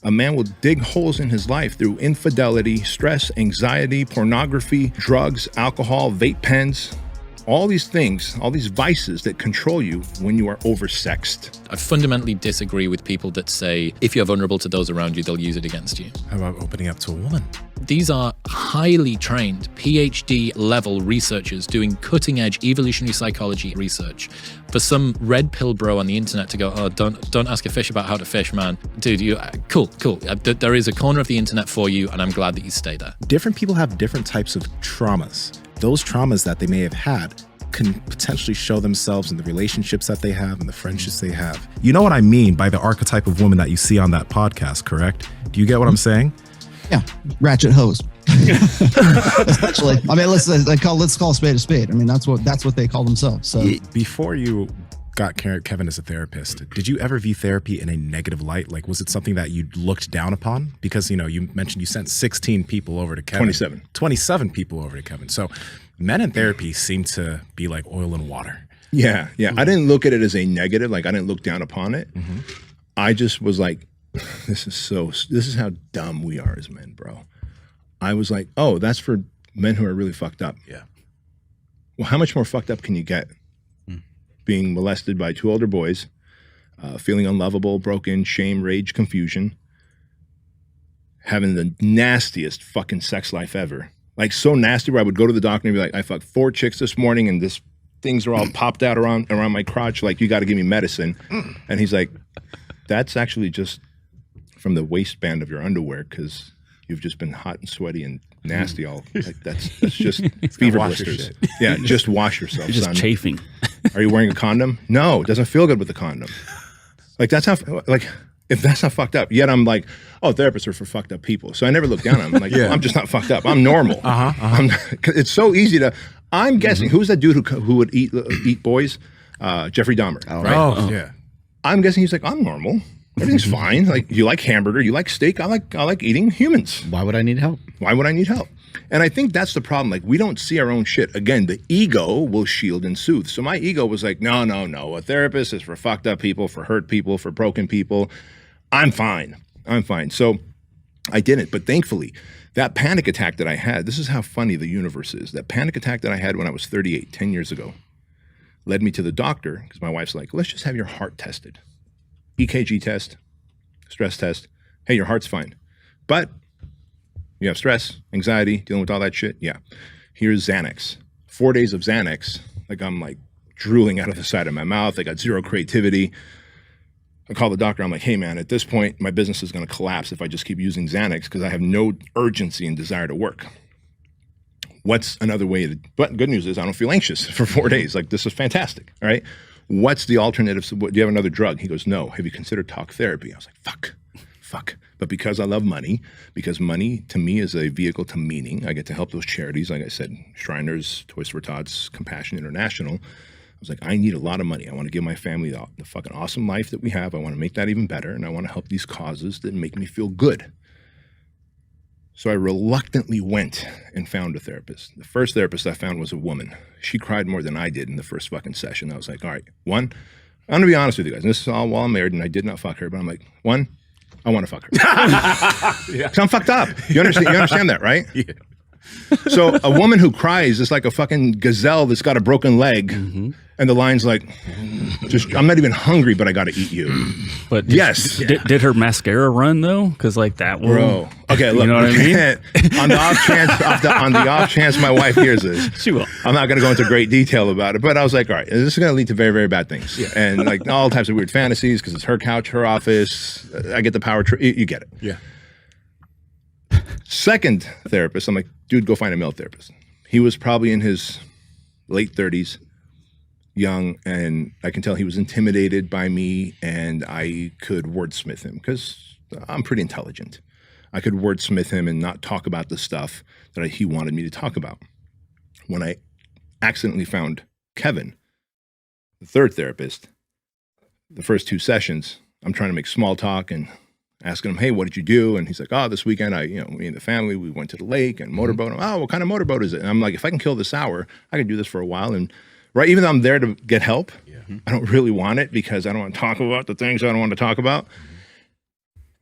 A man will dig holes in his life through infidelity, stress, anxiety, pornography, drugs, alcohol, vape pens, all these things, all these vices that control you when you are oversexed. I fundamentally disagree with people that say if you're vulnerable to those around you, they'll use it against you. How about opening up to a woman? These are highly trained PhD level researchers doing cutting edge evolutionary psychology research. For some red pill bro on the internet to go, oh, don't ask a fish about how to fish, man. Dude, cool. There is a corner of the internet for you, and I'm glad that you stay there. Different people have different types of traumas. Those traumas that they may have had can potentially show themselves in the relationships that they have and the friendships they have. You know what I mean by the archetype of woman that you see on that podcast, correct? Do you get what I'm saying? Yeah, ratchet hose. Essentially, I mean, let's call a spade a spade. I mean, that's what they call themselves. So before you got Kevin as a therapist, did you ever view therapy in a negative light? Like, was it something that you looked down upon? Because, you know, you mentioned you sent 16 people over to Kevin. 27 people over to Kevin. So men in therapy seem to be like oil and water. Yeah. I didn't look at it as a negative. Like, I didn't look down upon it. Mm-hmm. I just was like, this is how dumb we are as men, bro. I was like, oh, that's for men who are really fucked up. Yeah. Well, how much more fucked up can you get? Being molested by 2 older boys, feeling unlovable, broken, shame, rage, confusion, having the nastiest fucking sex life ever. Like, so nasty where I would go to the doctor and be like, I fucked 4 chicks this morning and things are all popped out around my crotch. Like, you got to give me medicine. And he's like, that's actually just from the waistband of your underwear because you've just been hot and sweaty and nasty all. Like, that's just fever blisters. Yeah, just wash yourself, You're just son. chafing. Are you wearing a condom? No, it doesn't feel good with the condom. Like, that's how, like, if that's not fucked up. Yet I'm like, oh, therapists are for fucked up people. So I never look down on them. I'm like, well, I'm just not fucked up. I'm normal. It's so easy to, I'm guessing, who's that dude who would eat boys? Jeffrey Dahmer. Right? Oh, yeah. I'm guessing he's like, I'm normal. Everything's fine. Like, you like hamburger, you like steak. I like eating humans. Why would I need help? Why would I need help? And I think that's the problem. Like, we don't see our own shit. Again, the ego will shield and soothe. So my ego was like, no. A therapist is for fucked up people, for hurt people, for broken people. I'm fine. So I didn't. But thankfully, that panic attack that I had, this is how funny the universe is. That panic attack that I had when I was 38, 10 years ago, led me to the doctor because my wife's like, let's just have your heart tested. EKG test, stress test. Hey, your heart's fine. But you have stress, anxiety, dealing with all that shit. Yeah. Here's Xanax. 4 days of Xanax. Like, I'm like drooling out of the side of my mouth. I got zero creativity. I call the doctor. I'm like, hey, man, at this point, my business is going to collapse if I just keep using Xanax because I have no urgency and desire to work. What's another way but good news is I don't feel anxious for 4 days. Like, this is fantastic. All right. What's the alternative? Do you have another drug? He goes, no. Have you considered talk therapy? I was like, fuck. But because I love money, because money to me is a vehicle to meaning, I get to help those charities. Like I said, Shriners, Toys for Tots, Compassion International. I was like, I need a lot of money. I want to give my family the fucking awesome life that we have. I want to make that even better. And I want to help these causes that make me feel good. So I reluctantly went and found a therapist. The first therapist I found was a woman. She cried more than I did in the first fucking session. I was like, all right, one, I'm going to be honest with you guys. And this is all while I'm married and I did not fuck her. But I'm like, one, I want to fuck her. Because I'm fucked up. You understand that, right? Yeah. So a woman who cries is like a fucking gazelle that's got a broken leg. Mm-hmm. And the line's like, I'm not even hungry, but I got to eat you. But did her mascara run though? Because like that will. Bro. Okay, look. You know what I mean? on the off chance my wife hears this, she will. I'm not going to go into great detail about it, but I was like, all right, this is going to lead to very, very bad things. Yeah. And like all types of weird fantasies because it's her couch, her office. I get the power. You get it. Yeah. Second therapist, I'm like, dude, go find a male therapist. He was probably in his late 30s. Young, and I can tell he was intimidated by me, and I could wordsmith him because I'm pretty intelligent. I could wordsmith him and not talk about the stuff that he wanted me to talk about. When I accidentally found Kevin, the third therapist, the first 2 sessions, I'm trying to make small talk and asking him, hey, what did you do? And he's like, oh, this weekend, me and the family, we went to the lake and motorboat. Oh, what kind of motorboat is it? And I'm like, if I can kill this hour, I can do this for a while. And right, even though I'm there to get help, I don't really want it because I don't want to talk about the things I don't want to talk about.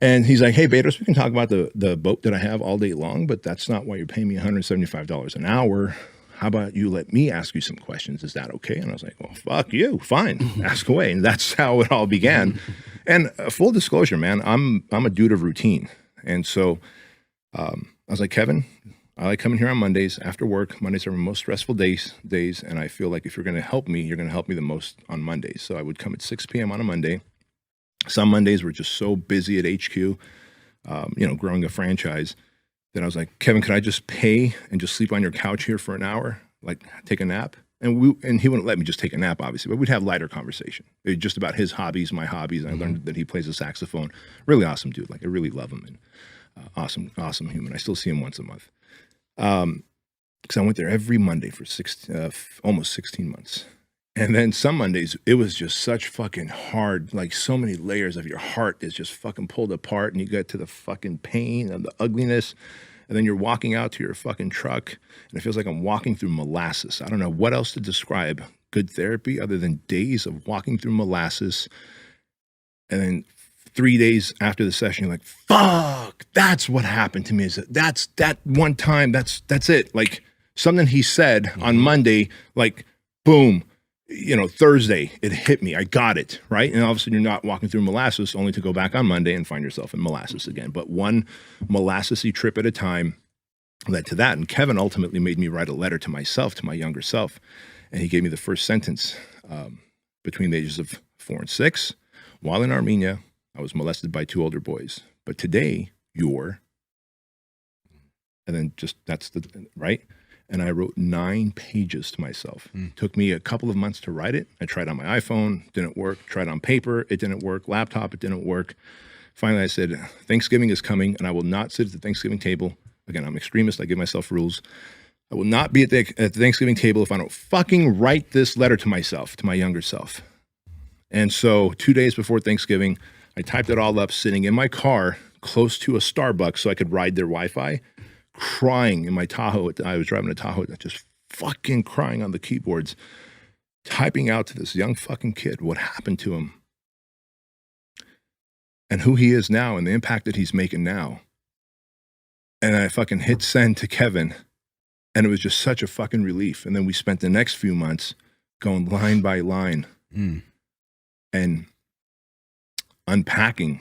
And he's like, hey, Bedros, we can talk about the boat that I have all day long, but that's not why you're paying me $175 an hour. How about you let me ask you some questions? Is that okay? And I was like, well, fuck you. Fine. Ask away. And that's how it all began. And full disclosure, man, I'm a dude of routine. And so I was like, Kevin, I like coming here on Mondays after work. Mondays are my most stressful days. And I feel like if you're going to help me, you're going to help me the most on Mondays. So I would come at 6 p.m. on a Monday. Some Mondays were just so busy at HQ, growing a franchise, that I was like, Kevin, could I just pay and just sleep on your couch here for an hour, like take a nap? And he wouldn't let me just take a nap, obviously, but we'd have lighter conversation. It was just about his hobbies, my hobbies. And I learned that he plays the saxophone. Really awesome dude. Like, I really love him, and awesome human. I still see him once a month. Because I went there every Monday for almost 16 months. And then some Mondays, it was just such fucking hard, like so many layers of your heart is just fucking pulled apart, and you get to the fucking pain and the ugliness. And then you're walking out to your fucking truck, and it feels like I'm walking through molasses. I don't know what else to describe good therapy other than days of walking through molasses. And then 3 days after the session, you're like, fuck, that's what happened to me. That's that one time, that's it. Like something he said on Monday, like, boom. Thursday, it hit me. I got it, right? And all of a sudden you're not walking through molasses only to go back on Monday and find yourself in molasses again. But one molassesy trip at a time led to that. And Kevin ultimately made me write a letter to myself, to my younger self. And he gave me the first sentence. Between the ages of 4 and 6, while in Armenia, I was molested by 2 older boys. But today, you're, and then just that's right? And I wrote 9 pages to myself. Took me a couple of months to write it. I tried on my iPhone, didn't work. Tried on paper, it didn't work. Laptop, it didn't work. Finally, I said, Thanksgiving is coming, and I will not sit at the Thanksgiving table. Again, I'm extremist. I give myself rules. I will not be at the Thanksgiving table if I don't fucking write this letter to myself, to my younger self. And so 2 days before Thanksgiving, I typed it all up, sitting in my car close to a Starbucks so I could ride their Wi-Fi, crying in my Tahoe. I was driving a Tahoe, just fucking crying on the keyboards, typing out to this young fucking kid what happened to him and who he is now and the impact that he's making now. And I fucking hit send to Kevin, and it was just such a fucking relief. And then we spent the next few months going line by line and unpacking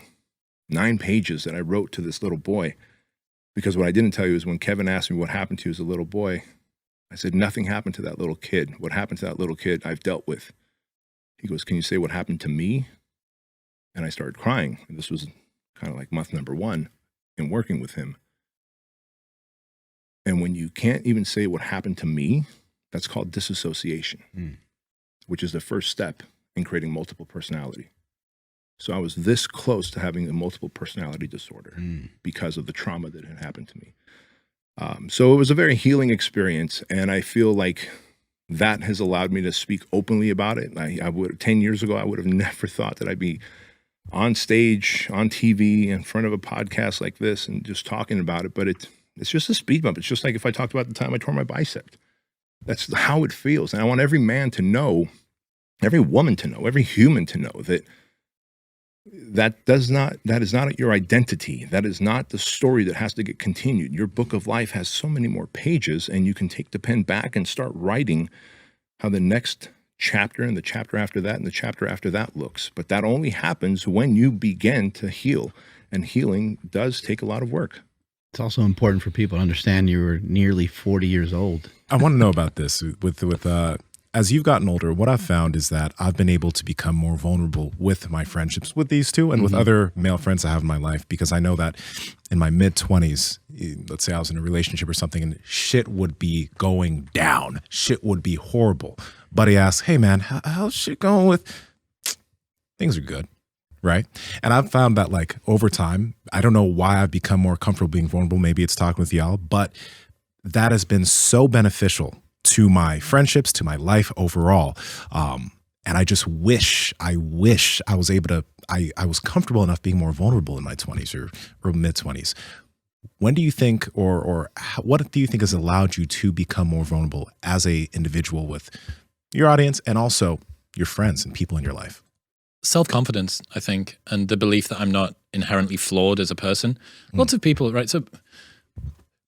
9 pages that I wrote to this little boy. Because what I didn't tell you is when Kevin asked me what happened to you as a little boy, I said, nothing happened to that little kid. What happened to that little kid, I've dealt with. He goes, can you say what happened to me? And I started crying. And this was kind of like month number 1 in working with him. And when you can't even say what happened to me, that's called disassociation, which is the first step in creating multiple personality. So I was this close to having a multiple personality disorder because of the trauma that had happened to me. So it was a very healing experience, and I feel like that has allowed me to speak openly about it. I would 10 years ago, I would have never thought that I'd be on stage, on TV, in front of a podcast like this, and just talking about it. But it's just a speed bump. It's just like if I talked about the time I tore my bicep. That's how it feels, and I want every man to know, every woman to know, every human to know that is not your identity. That is not the story that has to get continued. Your book of life has so many more pages, and you can take the pen back and start writing how the next chapter and the chapter after that and the chapter after that looks. But that only happens when you begin to heal, and healing does take a lot of work. It's also important for people to understand you were nearly 40 years old. I want to know about this with as you've gotten older. What I've found is that I've been able to become more vulnerable with my friendships with these two and with other male friends I have in my life, because I know that in my mid-20s, let's say I was in a relationship or something and shit would be going down. Shit would be horrible. Buddy asks, hey man, how's shit going with? Things are good. Right. And I've found that like over time, I don't know why I've become more comfortable being vulnerable. Maybe it's talking with y'all, but that has been so beneficial to my friendships, to my life overall. And I just wish I was able to, I was comfortable enough being more vulnerable in my 20s or mid 20s. When do you think, or what do you think has allowed you to become more vulnerable as a individual with your audience and also your friends and people in your life? self-confidence, I think, and the belief that I'm not inherently flawed as a person. Lots of people, right? So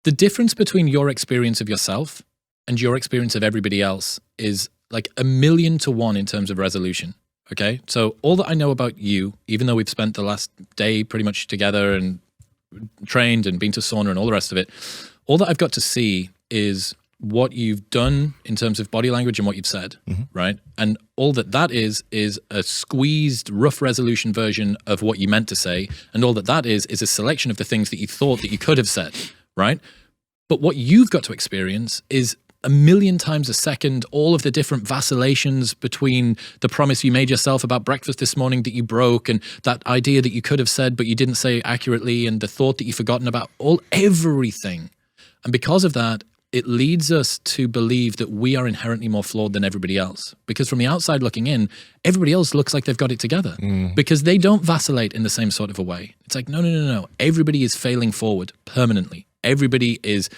the difference between your experience of yourself and your experience of everybody else is like 1,000,000 to 1 in terms of resolution. Okay. So all that I know about you, even though we've spent the last day pretty much together and trained and been to sauna and all the rest of it, all that I've got to see is what you've done in terms of body language and what you've said, right? And all that is a squeezed, rough resolution version of what you meant to say. And all that is a selection of the things that you thought that you could have said, right? But what you've got to experience is 1,000,000 times a second, all of the different vacillations between the promise you made yourself about breakfast this morning that you broke, and that idea that you could have said but you didn't say accurately, and the thought that you've forgotten about, everything. And because of that, it leads us to believe that we are inherently more flawed than everybody else. Because from the outside looking in, everybody else looks like they've got it together because they don't vacillate in the same sort of a way. It's like, no. Everybody is failing forward permanently. Everybody is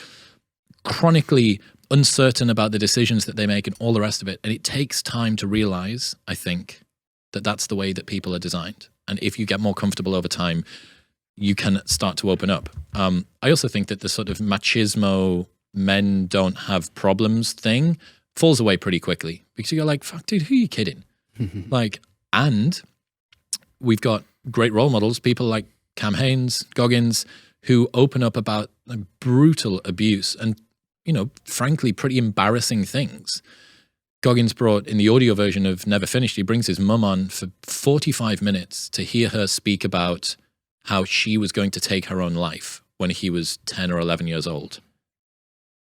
chronically uncertain about the decisions that they make and all the rest of it. And it takes time to realize, I think, that that's the way that people are designed. And if you get more comfortable over time, you can start to open up. I also think that the sort of machismo men don't have problems thing falls away pretty quickly because you're like, fuck, dude, who are you kidding? And we've got great role models, people like Cam Haines, Goggins, who open up about brutal abuse and, frankly, pretty embarrassing things. Goggins brought, in the audio version of Never Finished, he brings his mum on for 45 minutes to hear her speak about how she was going to take her own life when he was 10 or 11 years old.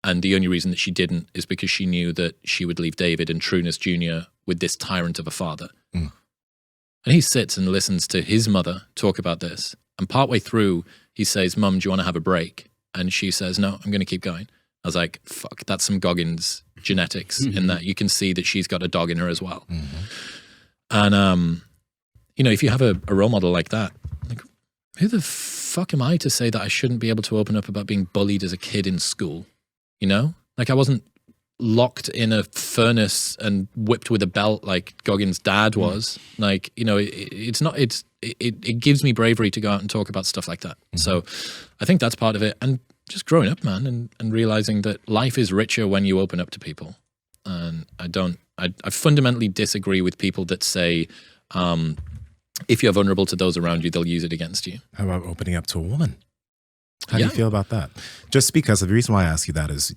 And the only reason that she didn't is because she knew that she would leave David and Trunas Jr. with this tyrant of a father. And he sits and listens to his mother talk about this. And partway through, he says, Mum, do you want to have a break? And she says, no, I'm going to keep going. I was like, fuck, that's some Goggins genetics in that. You can see that she's got a dog in her as well. And, if you have a role model like that, like, who the fuck am I to say that I shouldn't be able to open up about being bullied as a kid in school? Like I wasn't locked in a furnace and whipped with a belt like Goggins' dad was. Like, it gives me bravery to go out and talk about stuff like that. So I think that's part of it. And just growing up, man, and realizing that life is richer when you open up to people. And I fundamentally disagree with people that say, if you're vulnerable to those around you, they'll use it against you. How about opening up to a woman? How do you feel about that? Just because the reason why I ask you that is,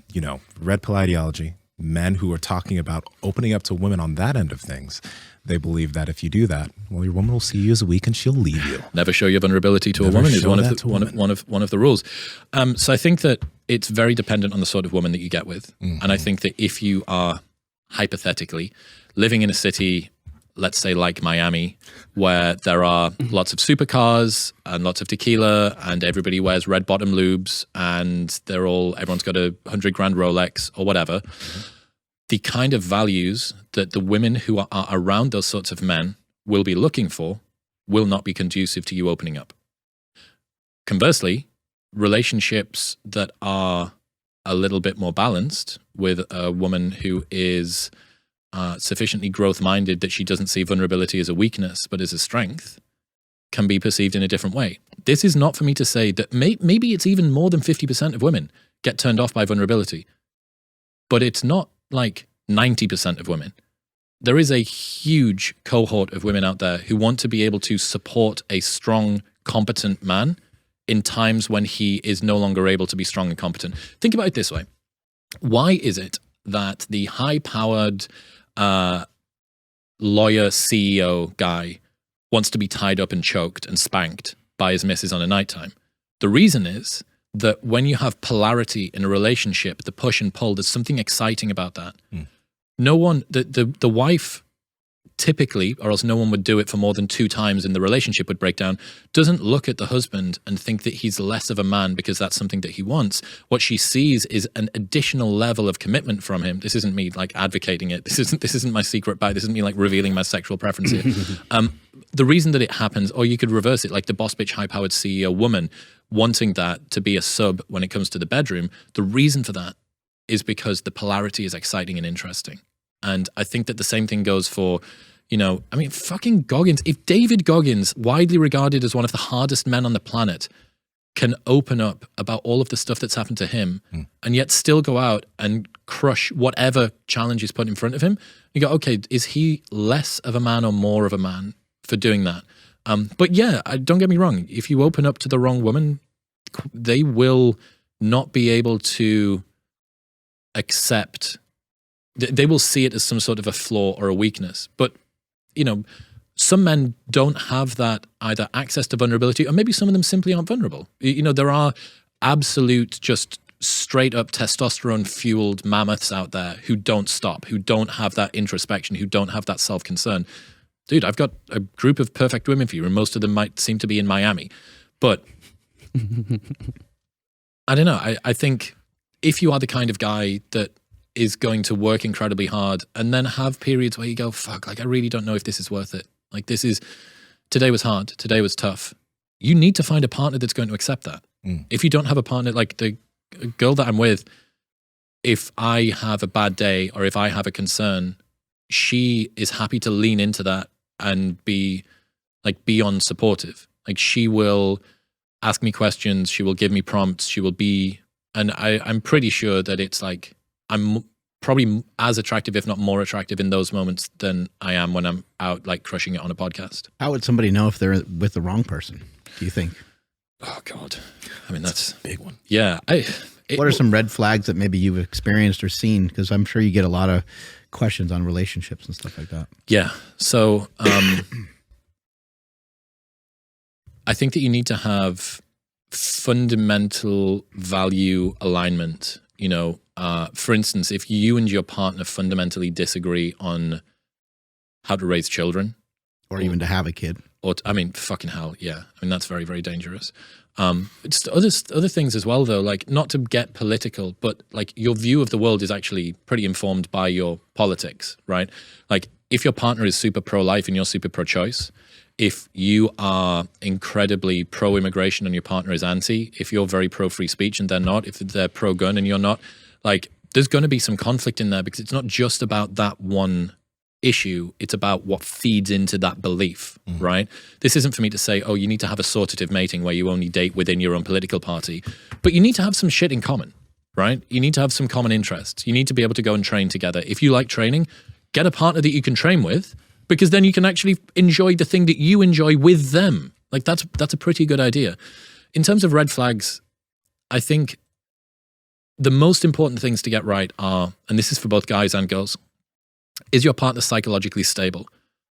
red pill ideology, men who are talking about opening up to women on that end of things, they believe that if you do that, well, your woman will see you as weak and she'll leave you. Never show your vulnerability to a woman is one of the rules. So I think that it's very dependent on the sort of woman that you get with. And I think that if you are hypothetically living in a city, let's say like Miami, where there are lots of supercars and lots of tequila and everybody wears red bottom lubes and everyone's got a $100,000 Rolex or whatever, the kind of values that the women who are around those sorts of men will be looking for will not be conducive to you opening up. Conversely, relationships that are a little bit more balanced with a woman who is sufficiently growth-minded that she doesn't see vulnerability as a weakness, but as a strength, can be perceived in a different way. This is not for me to say that maybe it's even more than 50% of women get turned off by vulnerability, but it's not like 90% of women. There is a huge cohort of women out there who want to be able to support a strong, competent man in times when he is no longer able to be strong and competent. Think about it this way. Why is it that the high-powered lawyer CEO guy wants to be tied up and choked and spanked by his missus on a nighttime? The reason is that when you have polarity in a relationship, the push and pull, there's something exciting about that. No one, the wife typically, or else no one would do it for more than 2 times and the relationship would break down, doesn't look at the husband and think that he's less of a man because that's something that he wants. What she sees is an additional level of commitment from him. This isn't me like advocating it. This isn't my secret bite. This isn't me like revealing my sexual preference here. The reason that it happens, or you could reverse it, like the boss bitch high-powered CEO woman wanting that to be a sub when it comes to the bedroom, the reason for that is because the polarity is exciting and interesting. And I think that the same thing goes for You know, I mean, fucking Goggins. If David Goggins, widely regarded as one of the hardest men on the planet, can open up about all of the stuff that's happened to him and yet still go out and crush whatever challenge is put in front of him, you go, okay, is he less of a man or more of a man for doing that? But yeah, don't get me wrong. If you open up to the wrong woman, they will not be able to accept, they will see it as some sort of a flaw or a weakness. But, you know, some men don't have that either access to vulnerability, or maybe some of them simply aren't vulnerable. You know, there are absolute, just straight up testosterone fueled mammoths out there who don't stop, who don't have that introspection, who don't have that self-concern. Dude, I've got a group of perfect women for you, and most of them might seem to be in Miami. But I don't know. I think if you are the kind of guy that is going to work incredibly hard and then have periods where you go, fuck, like I really don't know if this is worth it. Like today was hard, today was tough. You need to find a partner that's going to accept that. If you don't have a partner, like the girl that I'm with, if I have a bad day or if I have a concern, she is happy to lean into that and be beyond supportive. Like she will ask me questions, she will give me prompts, she will be, and I'm pretty sure that it's like, I'm probably as attractive, if not more attractive in those moments than I am when I'm out like crushing it on a podcast. How would somebody know if they're with the wrong person, do you think? Oh God. I mean, that's a big one. Yeah. What are some red flags that maybe you've experienced or seen? Because I'm sure you get a lot of questions on relationships and stuff like that. Yeah. So I think that you need to have fundamental value alignment. You know, for instance, if you and your partner fundamentally disagree on how to raise children, or even to have a kid, or I mean, fucking hell, yeah. I mean, that's very, very dangerous. It's other things as well, though. Like, not to get political, but like your view of the world is actually pretty informed by your politics, right? Like, if your partner is super pro-life and you're super pro-choice, if you are incredibly pro-immigration and your partner is anti, if you're very pro-free speech and they're not, if they're pro-gun and you're not, like, there's going to be some conflict in there because it's not just about that one issue, it's about what feeds into that belief, right? This isn't for me to say, oh, you need to have assortative mating where you only date within your own political party, but you need to have some shit in common, right? You need to have some common interests. You need to be able to go and train together. If you like training, get a partner that you can train with, because then you can actually enjoy the thing that you enjoy with them. Like that's a pretty good idea. In terms of red flags, I think the most important things to get right are, and this is for both guys and girls, is your partner psychologically stable?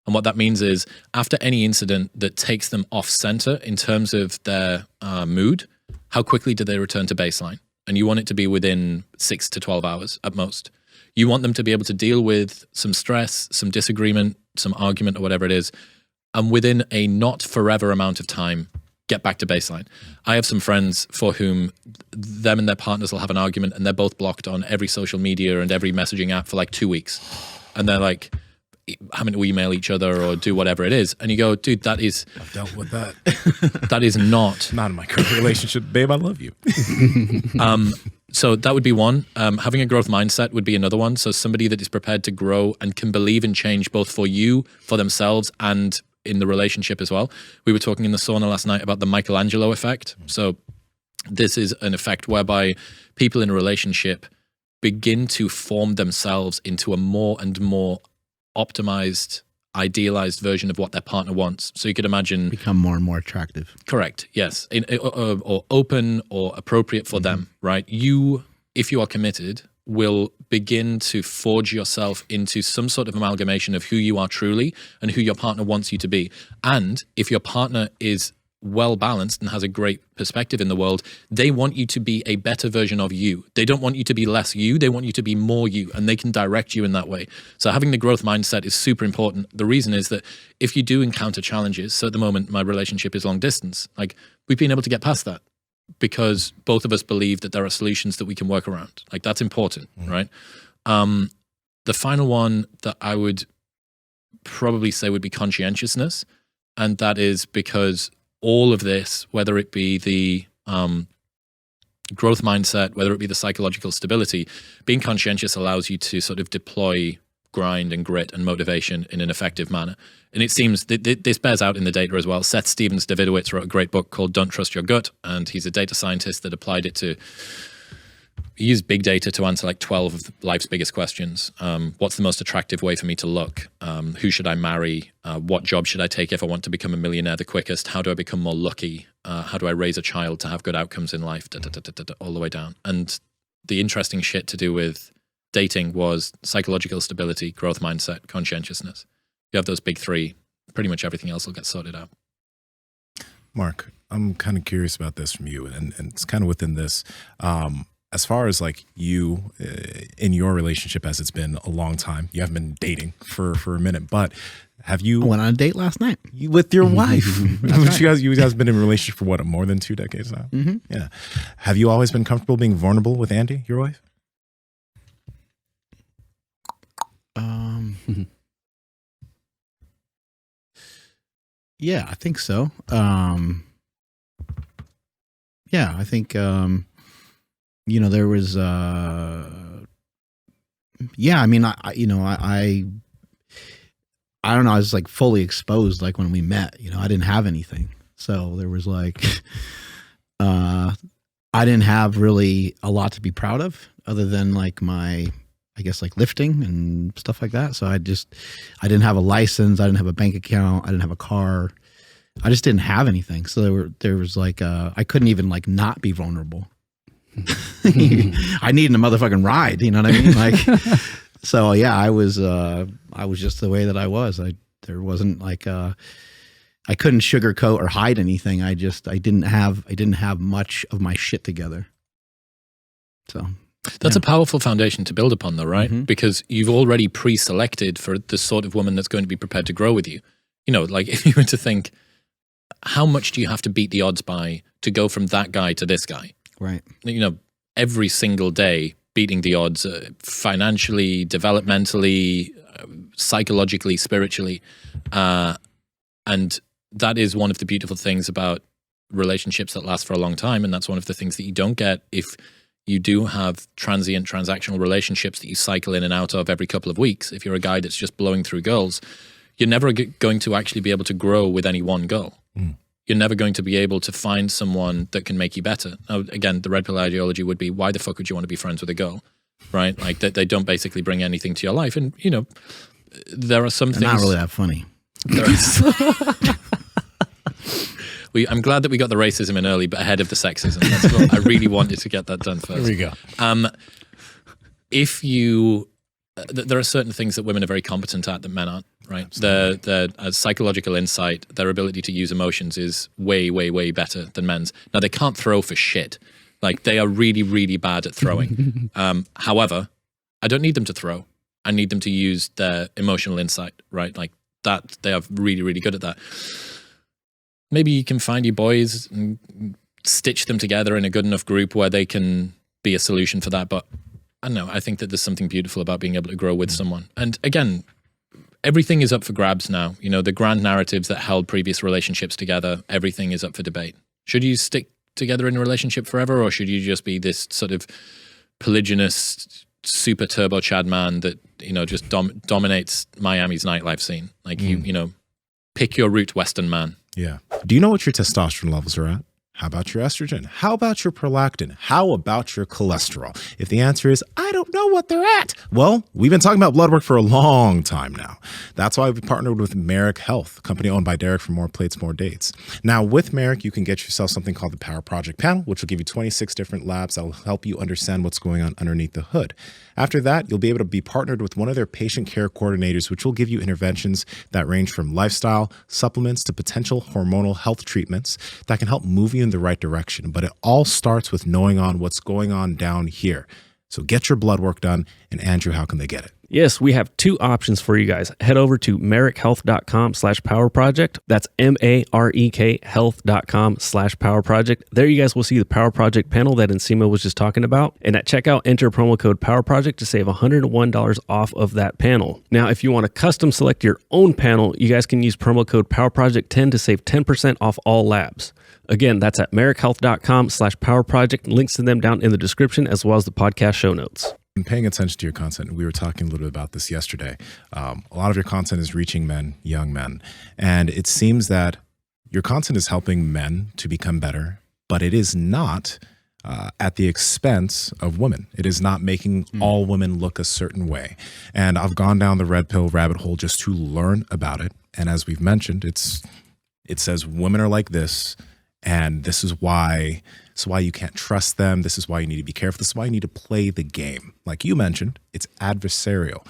And what that means is after any incident that takes them off center in terms of their mood, how quickly do they return to baseline? And you want it to be within 6 to 12 hours at most. You want them to be able to deal with some stress, some disagreement, some argument or whatever it is, and within a not forever amount of time, get back to baseline. I have some friends for whom them and their partners will have an argument and they're both blocked on every social media and every messaging app for like 2 weeks. And they're like having to email each other or do whatever it is. And you go, dude, that is... I've dealt with that. That is not... Not in my current relationship. Babe, I love you. So that would be one. Having a growth mindset would be another one. So somebody that is prepared to grow and can believe in change both for you, for themselves, and in the relationship as well. We were talking in the sauna last night about the Michelangelo effect. So this is an effect whereby people in a relationship begin to form themselves into a more and more optimized, idealized version of what their partner wants. So you could imagine... Become more and more attractive. Correct, yes. Or open or appropriate for them, right? You, if you are committed, will begin to forge yourself into some sort of amalgamation of who you are truly and who your partner wants you to be. And if your partner is well balanced and has a great perspective in the world, they want you to be a better version of you. They don't want you to be less you, they want you to be more you, and they can direct you in that way. So having the growth mindset is super important. The reason is that if you do encounter challenges, so at the moment my relationship is long distance, like we've been able to get past that because both of us believe that there are solutions that we can work around. Like that's important, right? The final one that I would probably say would be conscientiousness, and that is because all of this, whether it be the growth mindset, whether it be the psychological stability, being conscientious allows you to sort of deploy grind and grit and motivation in an effective manner. And it seems that this bears out in the data as well. Seth Stevens-Davidowitz wrote a great book called Don't Trust Your Gut, and he's a data scientist that applied it to use big data to answer like 12 of life's biggest questions. What's the most attractive way for me to look? Who should I marry? What job should I take if I want to become a millionaire the quickest? How do I become more lucky? How do I raise a child to have good outcomes in life? All the way down. And the interesting shit to do with dating was psychological stability, growth mindset, conscientiousness. You have those big three, pretty much everything else will get sorted out. Mark, I'm kind of curious about this from you, and it's kind of within this. As far as like you in your relationship, as it's been a long time, you haven't been dating for a minute, but have you I went on a date last night with your wife? You guys have been in a relationship for what, more than 2 decades now? Mm-hmm. Yeah. Have you always been comfortable being vulnerable with Andy, your wife? Yeah, I think so. Yeah, I think, there was, I mean, I don't know. I was like fully exposed, like when we met, I didn't have anything. So there was like, I didn't have really a lot to be proud of other than like I guess like lifting and stuff like that. So I didn't have a license. I didn't have a bank account. I didn't have a car. I just didn't have anything. So there was like, I couldn't even like not be vulnerable. I needed a motherfucking ride. You know what I mean? Like, so yeah, I was just the way that I was. There wasn't like, I couldn't sugarcoat or hide anything. I didn't have much of my shit together. So. That's a powerful foundation to build upon though, right? Mm-hmm. Because you've already pre-selected for the sort of woman that's going to be prepared to grow with you. Like if you were to think, how much do you have to beat the odds by to go from that guy to this guy? Right. Every single day beating the odds financially, developmentally, psychologically, spiritually. And that is one of the beautiful things about relationships that last for a long time. And that's one of the things that you don't get if you do have transient transactional relationships that you cycle in and out of every couple of weeks. If you're a guy that's just blowing through girls, you're never going to actually be able to grow with any one girl. Mm. You're never going to be able to find someone that can make you better. Now, again, the red pill ideology would be, why the fuck would you want to be friends with a girl? Right? Like they don't basically bring anything to your life. And, there are some things. Not really that funny. I'm glad that we got the racism in early, but ahead of the sexism. That's what I really wanted to get that done first. There we go. There are certain things that women are very competent at that men aren't, right? Their psychological insight, their ability to use emotions is way, way, way better than men's. Now, they can't throw for shit. Like, they are really, really bad at throwing. However, I don't need them to throw. I need them to use their emotional insight, right? Like that, they are really, really good at that. Maybe you can find your boys and stitch them together in a good enough group where they can be a solution for that. But I don't know. I think that there's something beautiful about being able to grow with someone. And again, everything is up for grabs now. The grand narratives that held previous relationships together, everything is up for debate. Should you stick together in a relationship forever, or should you just be this sort of polygynous, super turbo Chad man that, just dominates Miami's nightlife scene? Like pick your route, Western man. Yeah. Do you know what your testosterone levels are at? How about your estrogen? How about your prolactin? How about your cholesterol? If the answer is, I don't know what they're at, well, we've been talking about blood work for a long time now. That's why we partnered with Merrick Health, a company owned by Derek for more plates, more dates. Now, with Merrick, you can get yourself something called the Power Project Panel, which will give you 26 different labs that will help you understand what's going on underneath the hood. After that, you'll be able to be partnered with one of their patient care coordinators, which will give you interventions that range from lifestyle, supplements, to potential hormonal health treatments that can help move you in the right direction. But it all starts with knowing on what's going on down here. So get your blood work done. And Andrew, how can they get it? Yes, we have two options for you guys. Head over to merrickhealth.com/powerproject. That's MAREK health.com/powerproject. There you guys will see the Power Project panel that Nsima was just talking about. And at checkout, enter promo code PowerProject to save $101 off of that panel. Now, if you want to custom select your own panel, you guys can use promo code PowerProject10 to save 10% off all labs. Again, that's at merrickhealth.com/powerproject. Links to them down in the description as well as the podcast show notes. And paying attention to your content, we were talking a little bit about this yesterday. A lot of your content is reaching men, young men, and it seems that your content is helping men to become better, but it is not at the expense of women. It is not making all women look a certain way. And I've gone down the red pill rabbit hole just to learn about it. And as we've mentioned, it says women are like this, and this is why. This is why you can't trust them. This is why you need to be careful. This is why you need to play the game. Like you mentioned, it's adversarial.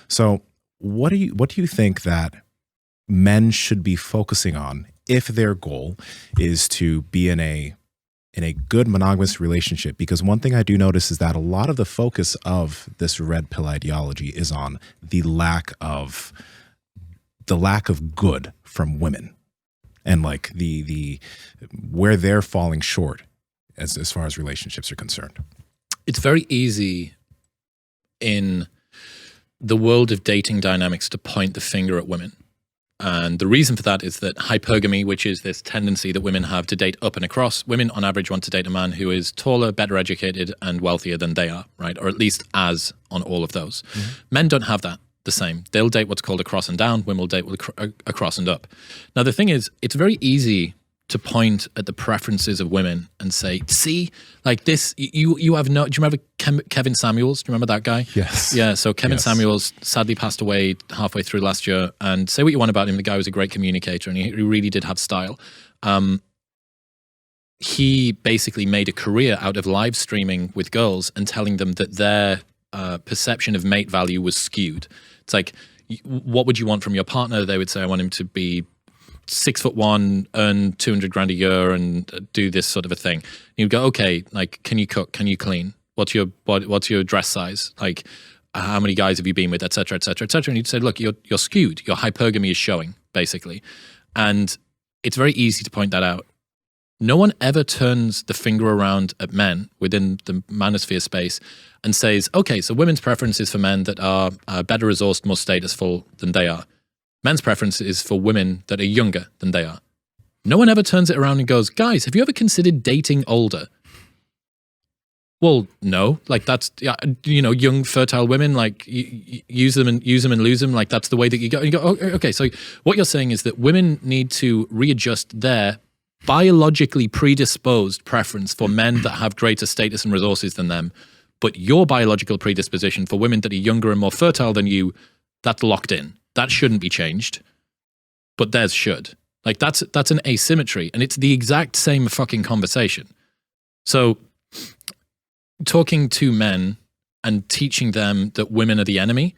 So what do you think that men should be focusing on if their goal is to be in a good monogamous relationship? Because one thing I do notice is that a lot of the focus of this red pill ideology is on the lack of good from women, and like the where they're falling short as far as relationships are concerned. It's very easy in the world of dating dynamics to point the finger at women. And the reason for that is that hypergamy, which is this tendency that women have to date up and across, women on average want to date a man who is taller, better educated, and wealthier than they are, right? Or at least as on all of those. Men don't have that the same. They'll date what's called across and down. Women will date across and up. Now, the thing is, it's very easy to point at the preferences of women and say, see, like this, you have no, do you remember Kevin Samuels? Do you remember that guy? Yes. Yeah, so Kevin Yes. Samuels sadly passed away halfway through last year, and say what you want about him, the guy was a great communicator and he really did have style. He basically made a career out of live streaming with girls and telling them that their perception of mate value was skewed. It's like, what would you want from your partner? They would say, I want him to be 6'1", earn 200 grand a year, and do this sort of a thing. And you'd go, okay, like, can you cook? Can you clean? What's your dress size? Like, how many guys have you been with, et cetera, et cetera, et cetera. And you'd say, look, you're skewed. Your hypergamy is showing, basically. And it's very easy to point that out. No one ever turns the finger around at men within the manosphere space and says, okay, so women's preference is for men that are better resourced, more statusful than they are. Men's preference is for women that are younger than they are. No one ever turns it around and goes, guys, have you ever considered dating older? Well, no. Like, that's, young, fertile women, like, use them and lose them. Like, that's the way that you go. And you go, oh, okay, so what you're saying is that women need to readjust their biologically predisposed preference for men that have greater status and resources than them. But your biological predisposition for women that are younger and more fertile than you, that's locked in. That shouldn't be changed, but theirs should. Like, that's an asymmetry, and it's the exact same fucking conversation. So talking to men and teaching them that women are the enemy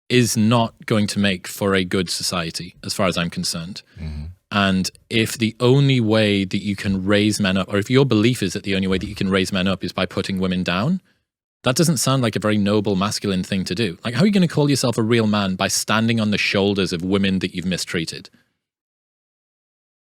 is not going to make for a good society, as far as I'm concerned. Mm-hmm. And if the only way that you can raise men up, or if your belief is that the only way that you can raise men up is by putting women down, that doesn't sound like a very noble masculine thing to do. Like, how are you going to call yourself a real man by standing on the shoulders of women that you've mistreated?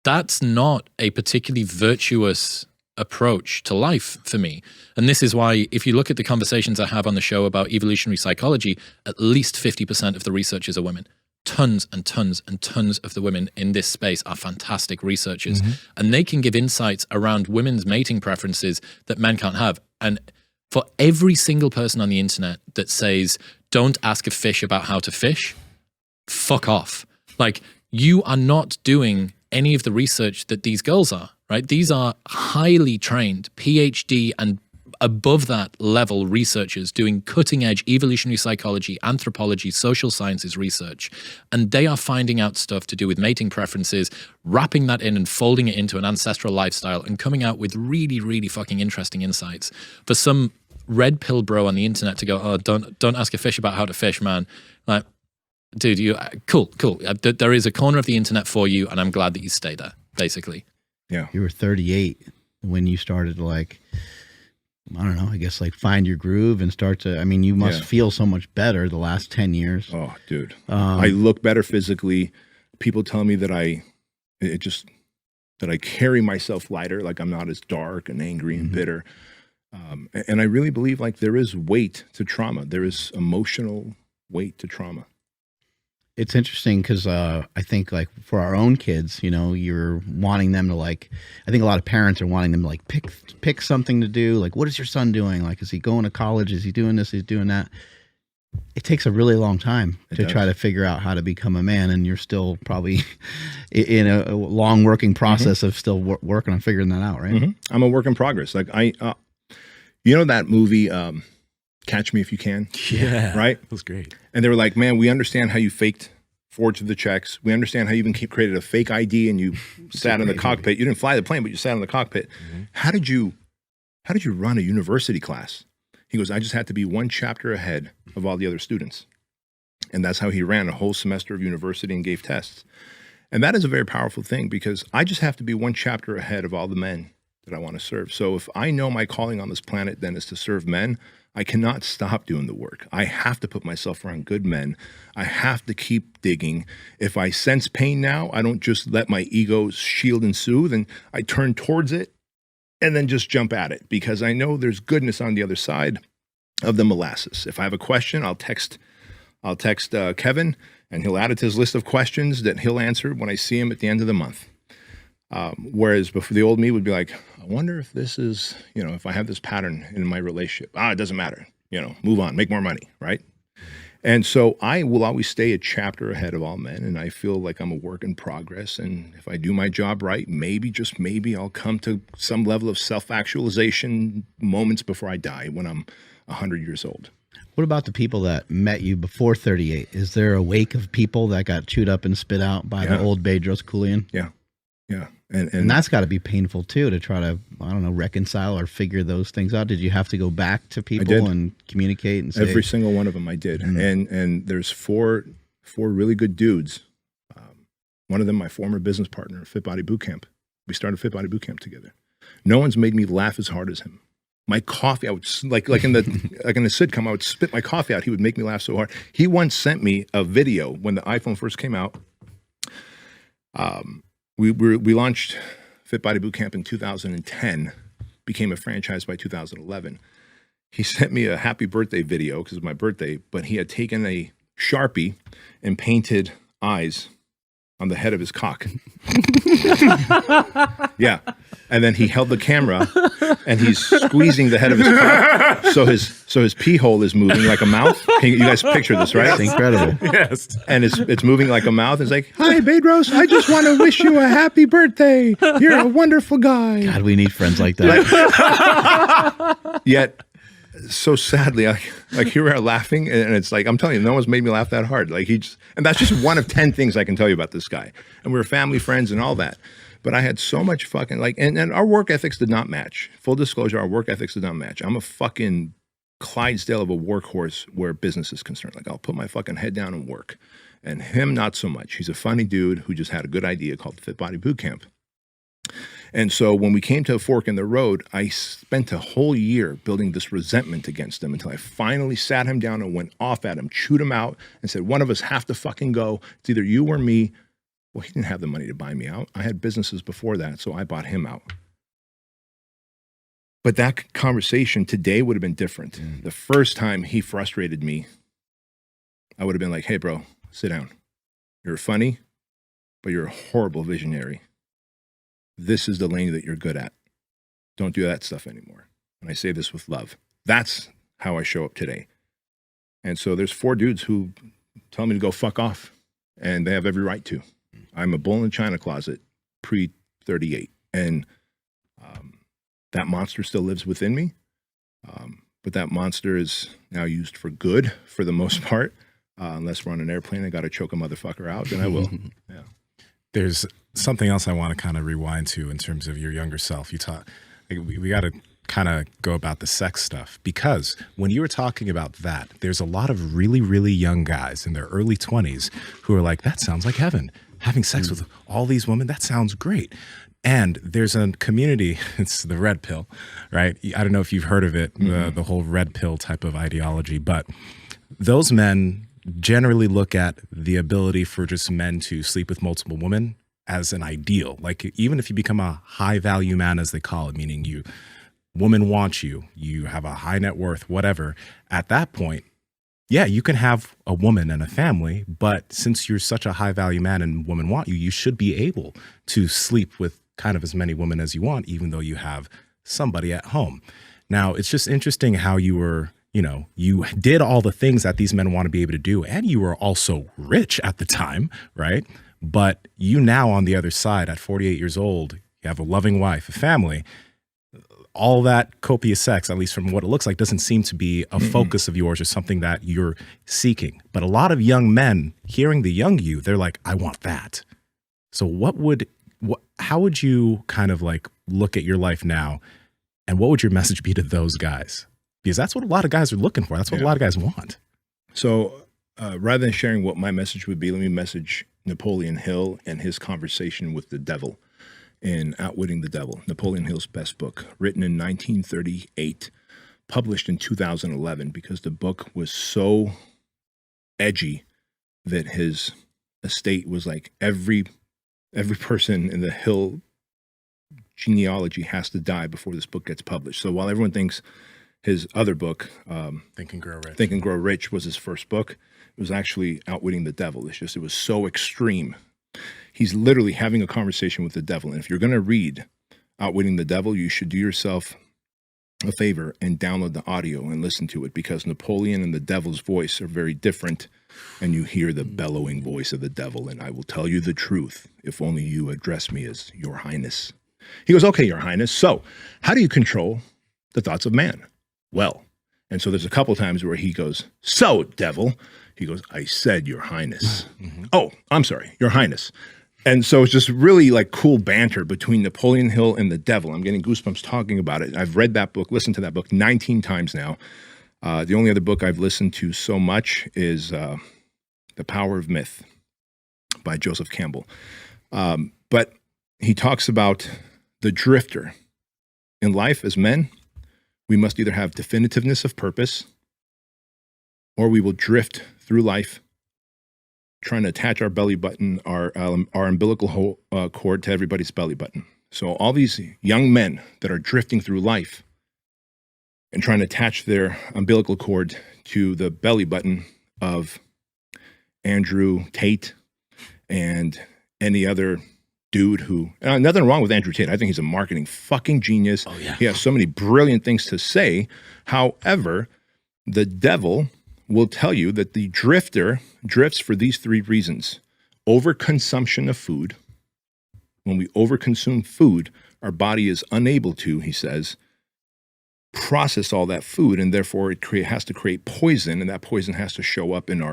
That's not a particularly virtuous approach to life for me. And this is why, if you look at the conversations I have on the show about evolutionary psychology, at least 50% of the researchers are women. Tons and tons and tons of the women in this space are fantastic researchers. Mm-hmm. And they can give insights around women's mating preferences that men can't have. And for every single person on the internet that says, don't ask a fish about how to fish, fuck off. Like, you are not doing any of the research that these girls are, right? These are highly trained PhD and above that level researchers doing cutting edge evolutionary psychology, anthropology, social sciences research. And they are finding out stuff to do with mating preferences, wrapping that in and folding it into an ancestral lifestyle and coming out with really, really fucking interesting insights. For some red pill bro on the internet to go, oh, don't ask a fish about how to fish, man. Like, dude, cool. There is a corner of the internet for you, and I'm glad that you stay there, basically. Yeah. You were 38 when you started to, like, I don't know, I guess, like, find your groove and start to, I mean, you must feel so much better the last 10 years. Oh, dude. I look better physically. People tell me that I carry myself lighter, like I'm not as dark and angry and bitter. And I really believe, like, there is weight to trauma. There is emotional weight to trauma. it's interesting because I think like for our own kids, you know, you're wanting them to like. I think a lot of parents are wanting them to like pick something to do. Like, what is your son doing? Like, is he going to college? Is he doing this? Is he doing that? It takes a really long time to try to figure out how to become a man, and you're still probably in a long working process of still working on figuring that out, right? I'm a work in progress. Like you know that movie, Catch Me If You Can? Yeah. Right? It was great. And they were like, man, we understand how you forged the checks. We understand how you even created a fake ID and you sat in the cockpit. You didn't fly the plane, but you sat in the cockpit. How did you run a university class? He goes, I just had to be one chapter ahead of all the other students. And that's how he ran a whole semester of university and gave tests. And that is a very powerful thing because I just have to be one chapter ahead of all the men that I want to serve. So if I know my calling on this planet then is to serve men, I cannot stop doing the work. I have to put myself around good men. I have to keep digging. If I sense pain now, I don't just let my ego shield and soothe, and I turn towards it and then just jump at it because I know there's goodness on the other side of the molasses. If I have a question, I'll text Kevin, and he'll add it to his list of questions that he'll answer when I see him at the end of the month. Whereas before, the old me would be like, I wonder if this is, you know, if I have this pattern in my relationship. It doesn't matter. You know, move on, make more money, right? And so I will always stay a chapter ahead of all men, and I feel like I'm a work in progress. And if I do my job right, maybe, just maybe, I'll come to some level of self-actualization moments before I die when I'm 100 years old. What about the people that met you before 38? Is there a wake of people that got chewed up and spit out by the old Bedros Keuilian? Yeah. Yeah. And that's got to be painful too, to try to, I don't know, reconcile or figure those things out. Did you have to go back to people and communicate and say? Every single one of them I did. And there's four really good dudes. One of them, my former business partner, Fit Body Bootcamp. We started Fit Body Bootcamp together. No one's made me laugh as hard as him. My coffee, I would like in the sitcom, I would spit my coffee out. He would make me laugh so hard. He once sent me a video when the iPhone first came out. We launched Fit Body Bootcamp in 2010, became a franchise by 2011. He sent me a happy birthday video because it was my birthday, but he had taken a Sharpie and painted eyes on the head of his cock. Yeah. And then he held the camera and he's squeezing the head of his cock. So his pee hole is moving like a mouth. You guys picture this, right? That's incredible. Yes. And it's moving like a mouth. It's like, hi, Bedros, I just want to wish you a happy birthday. You're a wonderful guy. God, we need friends like that. Yet, so sadly, like here we are laughing, and it's like, I'm telling you, no one's made me laugh that hard. Like and that's just one of 10 things I can tell you about this guy. And we were family friends and all that. But I had so much fucking and our work ethics did not match. Full disclosure, our work ethics did not match. I'm a fucking Clydesdale of a workhorse where business is concerned. Like I'll put my fucking head down and work. And him, not so much. He's a funny dude who just had a good idea called Fit Body Bootcamp. And so when we came to a fork in the road, I spent a whole year building this resentment against him until I finally sat him down and went off at him, chewed him out, and said, one of us have to fucking go. It's either you or me. Well, he didn't have the money to buy me out. I had businesses before that, so I bought him out. But that conversation today would have been different. The first time he frustrated me, I would have been like, hey, bro, sit down. You're funny, but you're a horrible visionary. This is the lane that you're good at. Don't do that stuff anymore. And I say this with love. That's how I show up today. And so there's 4 dudes who tell me to go fuck off, and they have every right to. I'm a bull in the china closet pre-38. And that monster still lives within me. But that monster is now used for good for the most part. Unless we're on an airplane, I got to choke a motherfucker out, then I will. Yeah. There's something else I want to kind of rewind to in terms of your younger self. You talk, we got to kind of go about the sex stuff, because when you were talking about that, there's a lot of really, really young guys in their early 20s who are like, that sounds like heaven. Having sex with all these women, that sounds great. And there's a community, it's the red pill, right? I don't know if you've heard of it, the whole red pill type of ideology, but those men generally look at the ability for just men to sleep with multiple women as an ideal. Like even if you become a high value man, as they call it, meaning women want you, you have a high net worth, whatever, at that point, yeah, you can have a woman and a family, but since you're such a high value man and women want you, you should be able to sleep with kind of as many women as you want, even though you have somebody at home. Now, it's just interesting how you were, you did all the things that these men want to be able to do, and you were also rich at the time, right? But you now on the other side at 48 years old, you have a loving wife, a family. All that copious sex, at least from what it looks like, doesn't seem to be a focus of yours or something that you're seeking. But a lot of young men hearing the young you, they're like, I want that. So how would you kind of like look at your life now, and what would your message be to those guys? Because that's what a lot of guys are looking for. That's what a lot of guys want. So rather than sharing what my message would be, let me message Napoleon Hill and his conversation with the devil in Outwitting the Devil, Napoleon Hill's best book, written in 1938, published in 2011, because the book was so edgy that his estate was like every person in the Hill genealogy has to die before this book gets published. So while everyone thinks his other book, Think and Grow Rich. Think and Grow Rich, was his first book, it was actually Outwitting the Devil. It was so extreme. He's literally having a conversation with the devil. And if you're going to read Outwitting the Devil, you should do yourself a favor and download the audio and listen to it, because Napoleon and the devil's voice are very different. And you hear the bellowing voice of the devil. And I will tell you the truth if only you address me as Your Highness. He goes, okay, Your Highness. So how do you control the thoughts of man? Well, and so there's a couple times where he goes, so devil. He goes, I said Your Highness. Oh, I'm sorry, Your Highness. And so it's just really like cool banter between Napoleon Hill and the devil. I'm getting goosebumps talking about it. I've read that book, listened to that book 19 times now. The only other book I've listened to so much is The Power of Myth by Joseph Campbell. But he talks about the drifter. In life as men, we must either have definitiveness of purpose, or we will drift through life trying to attach our belly button, our umbilical cord to everybody's belly button. So all these young men that are drifting through life and trying to attach their umbilical cord to the belly button of Andrew Tate and any other dude who, nothing wrong with Andrew Tate. I think he's a marketing fucking genius. Oh, yeah. He has so many brilliant things to say. However, the devil will tell you that the drifter drifts for these three reasons. Overconsumption of food. When we overconsume food, our body is unable to, he says, process all that food, and therefore it has to create poison, and that poison has to show up in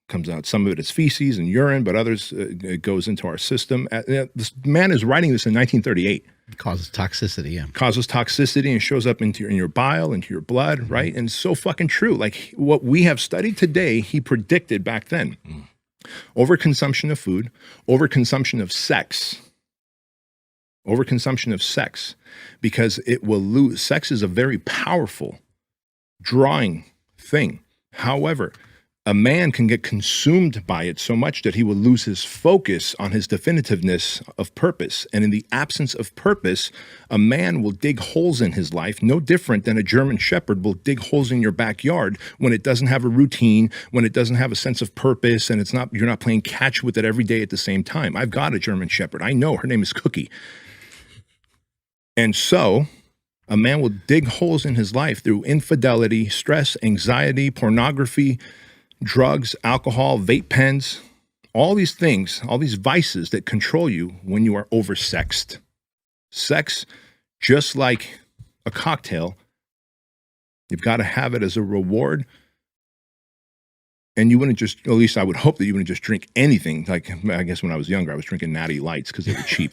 comes out. Some of it is feces and urine, but others, it goes into our system. This man is writing this in 1938. It causes toxicity, yeah. Causes toxicity and shows up in your bile, into your blood, right? And it's so fucking true. Like what we have studied today, he predicted back then. Overconsumption of food, overconsumption of sex. Overconsumption of sex, because it will lose. Sex is a very powerful drawing thing. However, a man can get consumed by it so much that he will lose his focus on his definitiveness of purpose. And in the absence of purpose, a man will dig holes in his life, no different than a German shepherd will dig holes in your backyard when it doesn't have a routine, when it doesn't have a sense of purpose, and you're not playing catch with it every day at the same time. I've got a German shepherd. I know her name is Cookie. And so a man will dig holes in his life through infidelity, stress, anxiety, pornography, drugs, alcohol, vape pens, all these things, all these vices that control you when you are oversexed. Sex, just like a cocktail, you've got to have it as a reward. And you wouldn't just, at least I would hope that you wouldn't just drink anything. Like, I guess when I was younger, I was drinking Natty Lights because they were cheap.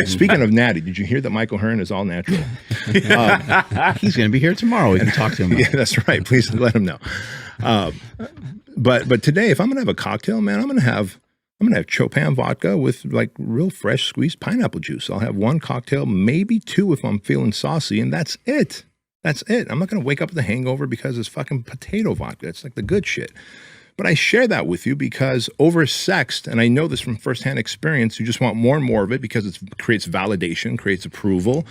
Speaking of Natty, did you hear that Michael Hearn is all natural? He's going to be here tomorrow. We can talk to him about Yeah, that's right. Please let him know. But today, if I'm gonna have a cocktail, man, I'm gonna have Chopin vodka with like real fresh squeezed pineapple juice. I'll have one cocktail, maybe two if I'm feeling saucy, and that's it. That's it. I'm not gonna wake up with a hangover because it's fucking potato vodka. It's like the good shit. But I share that with you because oversexed, and I know this from firsthand experience, you just want more and more of it because it creates validation, creates approval,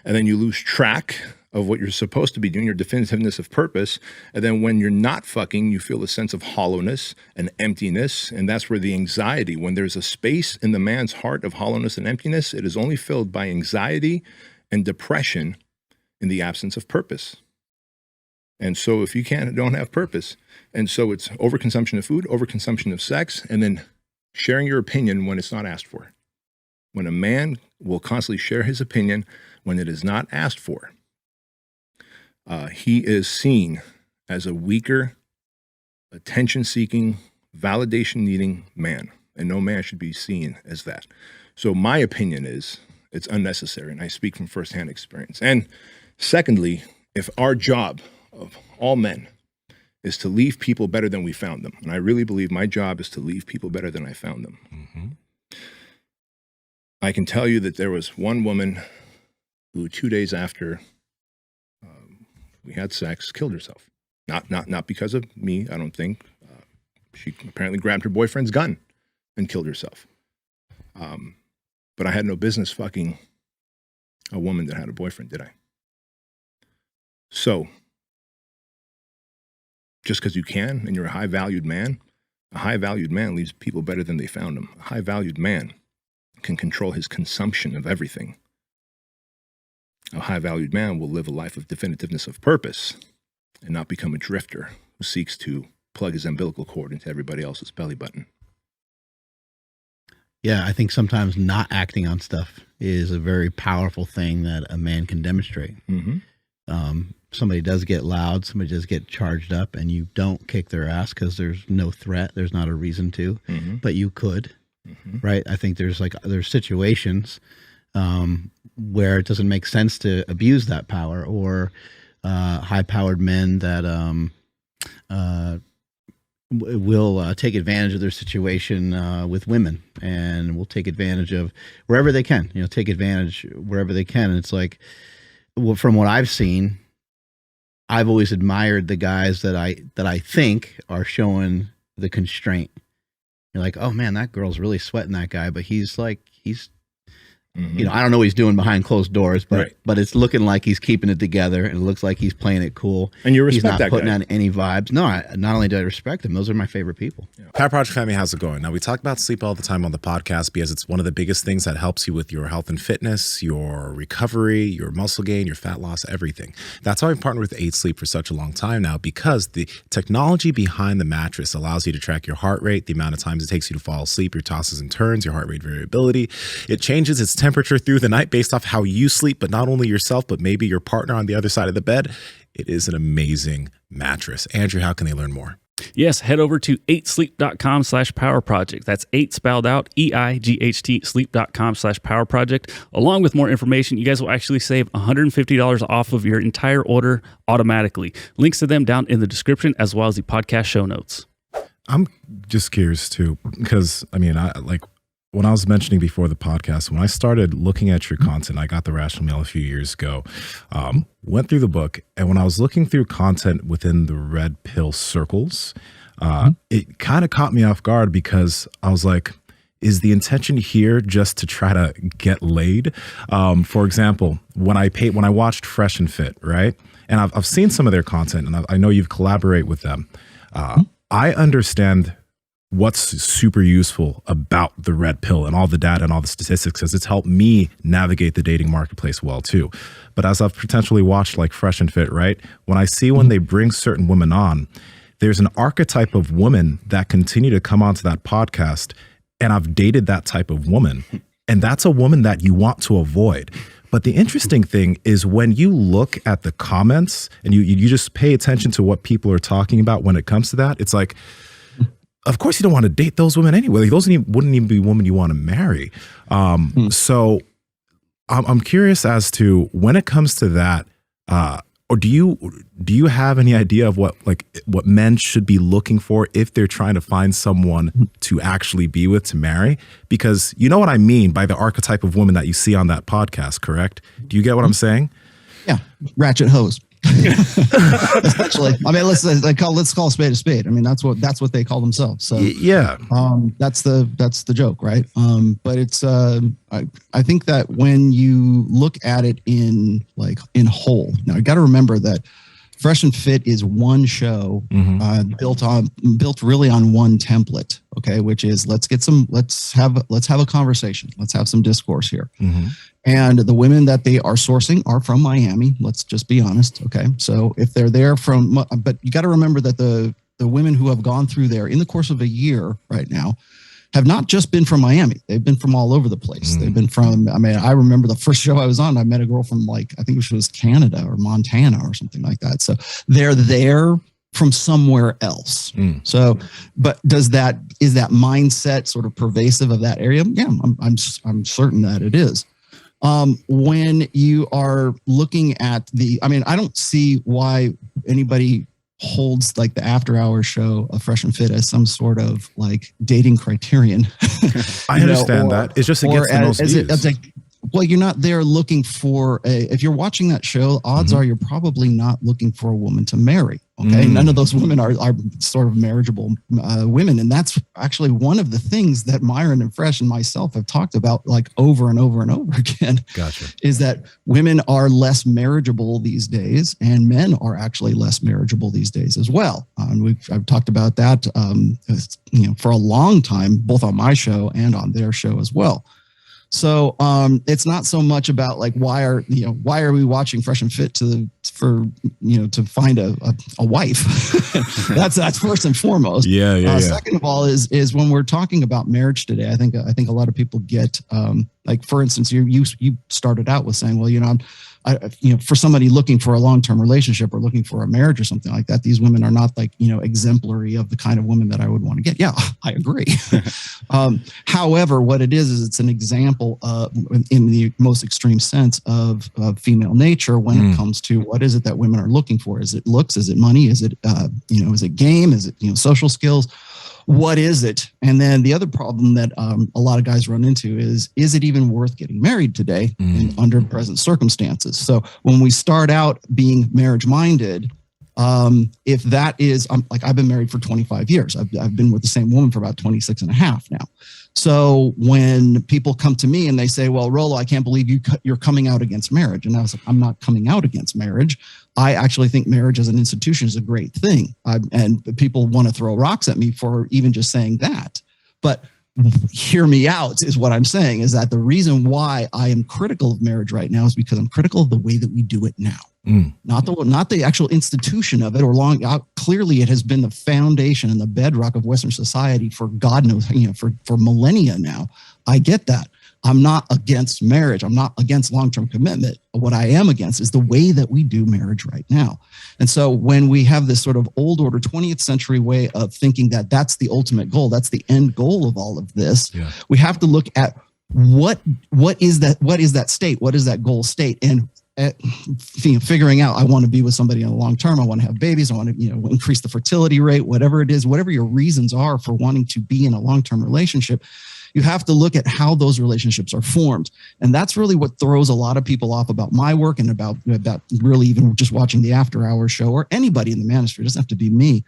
and then you lose track of what you're supposed to be doing, your definitiveness of purpose. And then when you're not fucking, you feel a sense of hollowness and emptiness. And that's where the anxiety, when there's a space in the man's heart of hollowness and emptiness, it is only filled by anxiety and depression in the absence of purpose. And so if you don't have purpose, and so it's overconsumption of food, overconsumption of sex, and then sharing your opinion when it's not asked for. When a man will constantly share his opinion when it is not asked for, he is seen as a weaker, attention-seeking, validation-needing man, and no man should be seen as that. So my opinion is it's unnecessary, and I speak from firsthand experience. And secondly, if our job of all men is to leave people better than we found them, and I really believe my job is to leave people better than I found them, I can tell you that there was one woman who 2 days after we had sex, killed herself. Not because of me, I don't think. She apparently grabbed her boyfriend's gun and killed herself. But I had no business fucking a woman that had a boyfriend, did I? So, just because you can and you're a high-valued man leaves people better than they found them. A high-valued man can control his consumption of everything. A high-valued man will live a life of definitiveness of purpose and not become a drifter who seeks to plug his umbilical cord into everybody else's belly button. Yeah, I think sometimes not acting on stuff is a very powerful thing that a man can demonstrate. Somebody does get loud, somebody does get charged up, and you don't kick their ass because there's no threat, there's not a reason to, but you could, right? I think there's situations where it doesn't make sense to abuse that power, or high-powered men that will take advantage of their situation with women, and will take advantage of wherever they can. Take advantage wherever they can. And it's like, well, from what I've seen, I've always admired the guys that I think are showing the constraint. You're like, oh man, that girl's really sweating that guy, but he's I don't know what he's doing behind closed doors, but it's looking like he's keeping it together, and it looks like he's playing it cool. And you respect he's not that putting guy. on any vibes. No, not only do I respect him, those are my favorite people. Power Project family, how's it going? Now, we talk about sleep all the time on the podcast because it's one of the biggest things that helps you with your health and fitness, your recovery, your muscle gain, your fat loss, everything. That's why I've partnered with 8 Sleep for such a long time now, because the technology behind the mattress allows you to track your heart rate, the amount of times it takes you to fall asleep, your tosses and turns, your heart rate variability. It changes its temperature through the night based off how you sleep, but not only yourself, but maybe your partner on the other side of the bed. It is an amazing mattress. Andrew, how can they learn more? Yes, head over to 8sleep.com/power project. That's 8 spelled out, EIGHT, sleep.com/power project. Along with more information, you guys will actually save $150 off of your entire order automatically. Links to them down in the description, as well as the podcast show notes. I'm just curious too, because when I was mentioning before the podcast, when I started looking at your content, I got the Rational Male a few years ago, went through the book, and when I was looking through content within the red pill circles, it kind of caught me off guard, because I was like, is the intention here just to try to get laid? For example, when I watched Fresh and Fit, right? And I've seen some of their content, and I know you've collaborated with them. I understand what's super useful about the red pill and all the data and all the statistics, because it's helped me navigate the dating marketplace well too. But as I've potentially watched like Fresh and Fit, right? When I see when they bring certain women on, there's an archetype of women that continue to come onto that podcast, and I've dated that type of woman, and that's a woman that you want to avoid. But the interesting thing is when you look at the comments and you just pay attention to what people are talking about when it comes to that, it's like, of course you don't want to date those women anyway. Like, those wouldn't even be women you want to marry. So I'm curious as to when it comes to that, or do you have any idea of what men should be looking for if they're trying to find someone to actually be with, to marry? Because you know what I mean by the archetype of woman that you see on that podcast, correct? Do you get what I'm saying? Yeah, ratchet hose. Essentially, I mean, let's call a spade a spade. I mean, that's what they call themselves. So Yeah. that's the joke, right? But it's I think that when you look at it in whole, now you got to remember that Fresh and Fit is one show built really on one template, okay, which is let's have a conversation, let's have some discourse here. And the women that they are sourcing are from Miami. Let's just be honest, okay? So if they're there but you got to remember that the women who have gone through there in the course of a year right now have not just been from Miami. They've been from all over the place. They've been from, I mean, I remember the first show I was on, I met a girl from I think it was Canada or Montana or something like that. So they're there from somewhere else. So, but is that mindset sort of pervasive of that area? Yeah, I'm certain that it is. When you are looking at I don't see why anybody holds the after hours show of Fresh and Fit as some sort of dating criterion. I understand that. It's just against the most views. Well, you're not there looking for if you're watching that show, odds are you're probably not looking for a woman to marry. Okay. None of those women are sort of marriageable women. And that's actually one of the things that Myron and Fresh and myself have talked about over and over and over again. Gotcha. Is that women are less marriageable these days and men are actually less marriageable these days as well. And I've talked about that, for a long time, both on my show and on their show as well. So it's not so much about why are we watching Fresh and Fit to find a wife. that's first and foremost. Yeah. Second of all is when we're talking about marriage today, I think a lot of people get for instance, you started out with saying, well, for somebody looking for a long-term relationship or looking for a marriage or something like that, these women are not exemplary of the kind of women that I would want to get. Yeah, I agree. However, what it is it's an example in the most extreme sense of female nature when it comes to what is it that women are looking for? Is it looks? Is it money? Is it, is it game? Is it, social skills? What is it? And then the other problem that a lot of guys run into is it even worth getting married today under present circumstances? So when we start out being marriage minded, if that is, I've been married for 25 years. I've been with the same woman for about 26 and a half now. So when people come to me and they say, well, Rollo, I can't believe you're coming out against marriage. And I was like, I'm not coming out against marriage. I actually think marriage as an institution is a great thing. And people want to throw rocks at me for even just saying that. But hear me out is what I'm saying, is that the reason why I am critical of marriage right now is because I'm critical of the way that we do it now. Not the actual institution of it, clearly it has been the foundation and the bedrock of Western society for God knows, for millennia now. I get that. I'm not against marriage. I'm not against long-term commitment. What I am against is the way that we do marriage right now. And so when we have this sort of old order 20th century way of thinking that that's the ultimate goal, that's the end goal of all of this, we have to look at what is that state? What is that goal state? And figuring out, I want to be with somebody in the long term. I want to have babies. I want to, increase the fertility rate, whatever it is, whatever your reasons are for wanting to be in a long-term relationship, you have to look at how those relationships are formed. And that's really what throws a lot of people off about my work and about really even just watching the After Hours show or anybody in the manosphere. It doesn't have to be me.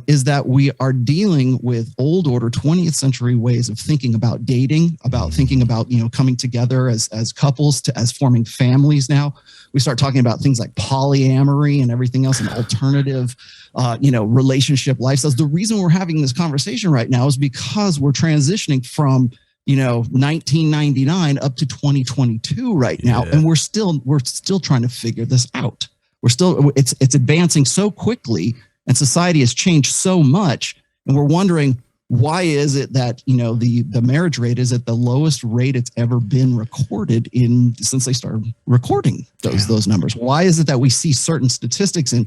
Is that we are dealing with old order 20th century ways of thinking about dating, about thinking about, coming together as couples as forming families. Now we start talking about things like polyamory and everything else and alternative, relationship lifestyles. The reason we're having this conversation right now is because we're transitioning from, 1999 up to 2022 right now. And we're still trying to figure this out. It's advancing so quickly. And society has changed so much, and we're wondering, why is it that the marriage rate is at the lowest rate it's ever been recorded since they started recording those numbers? Why is it that we see certain statistics in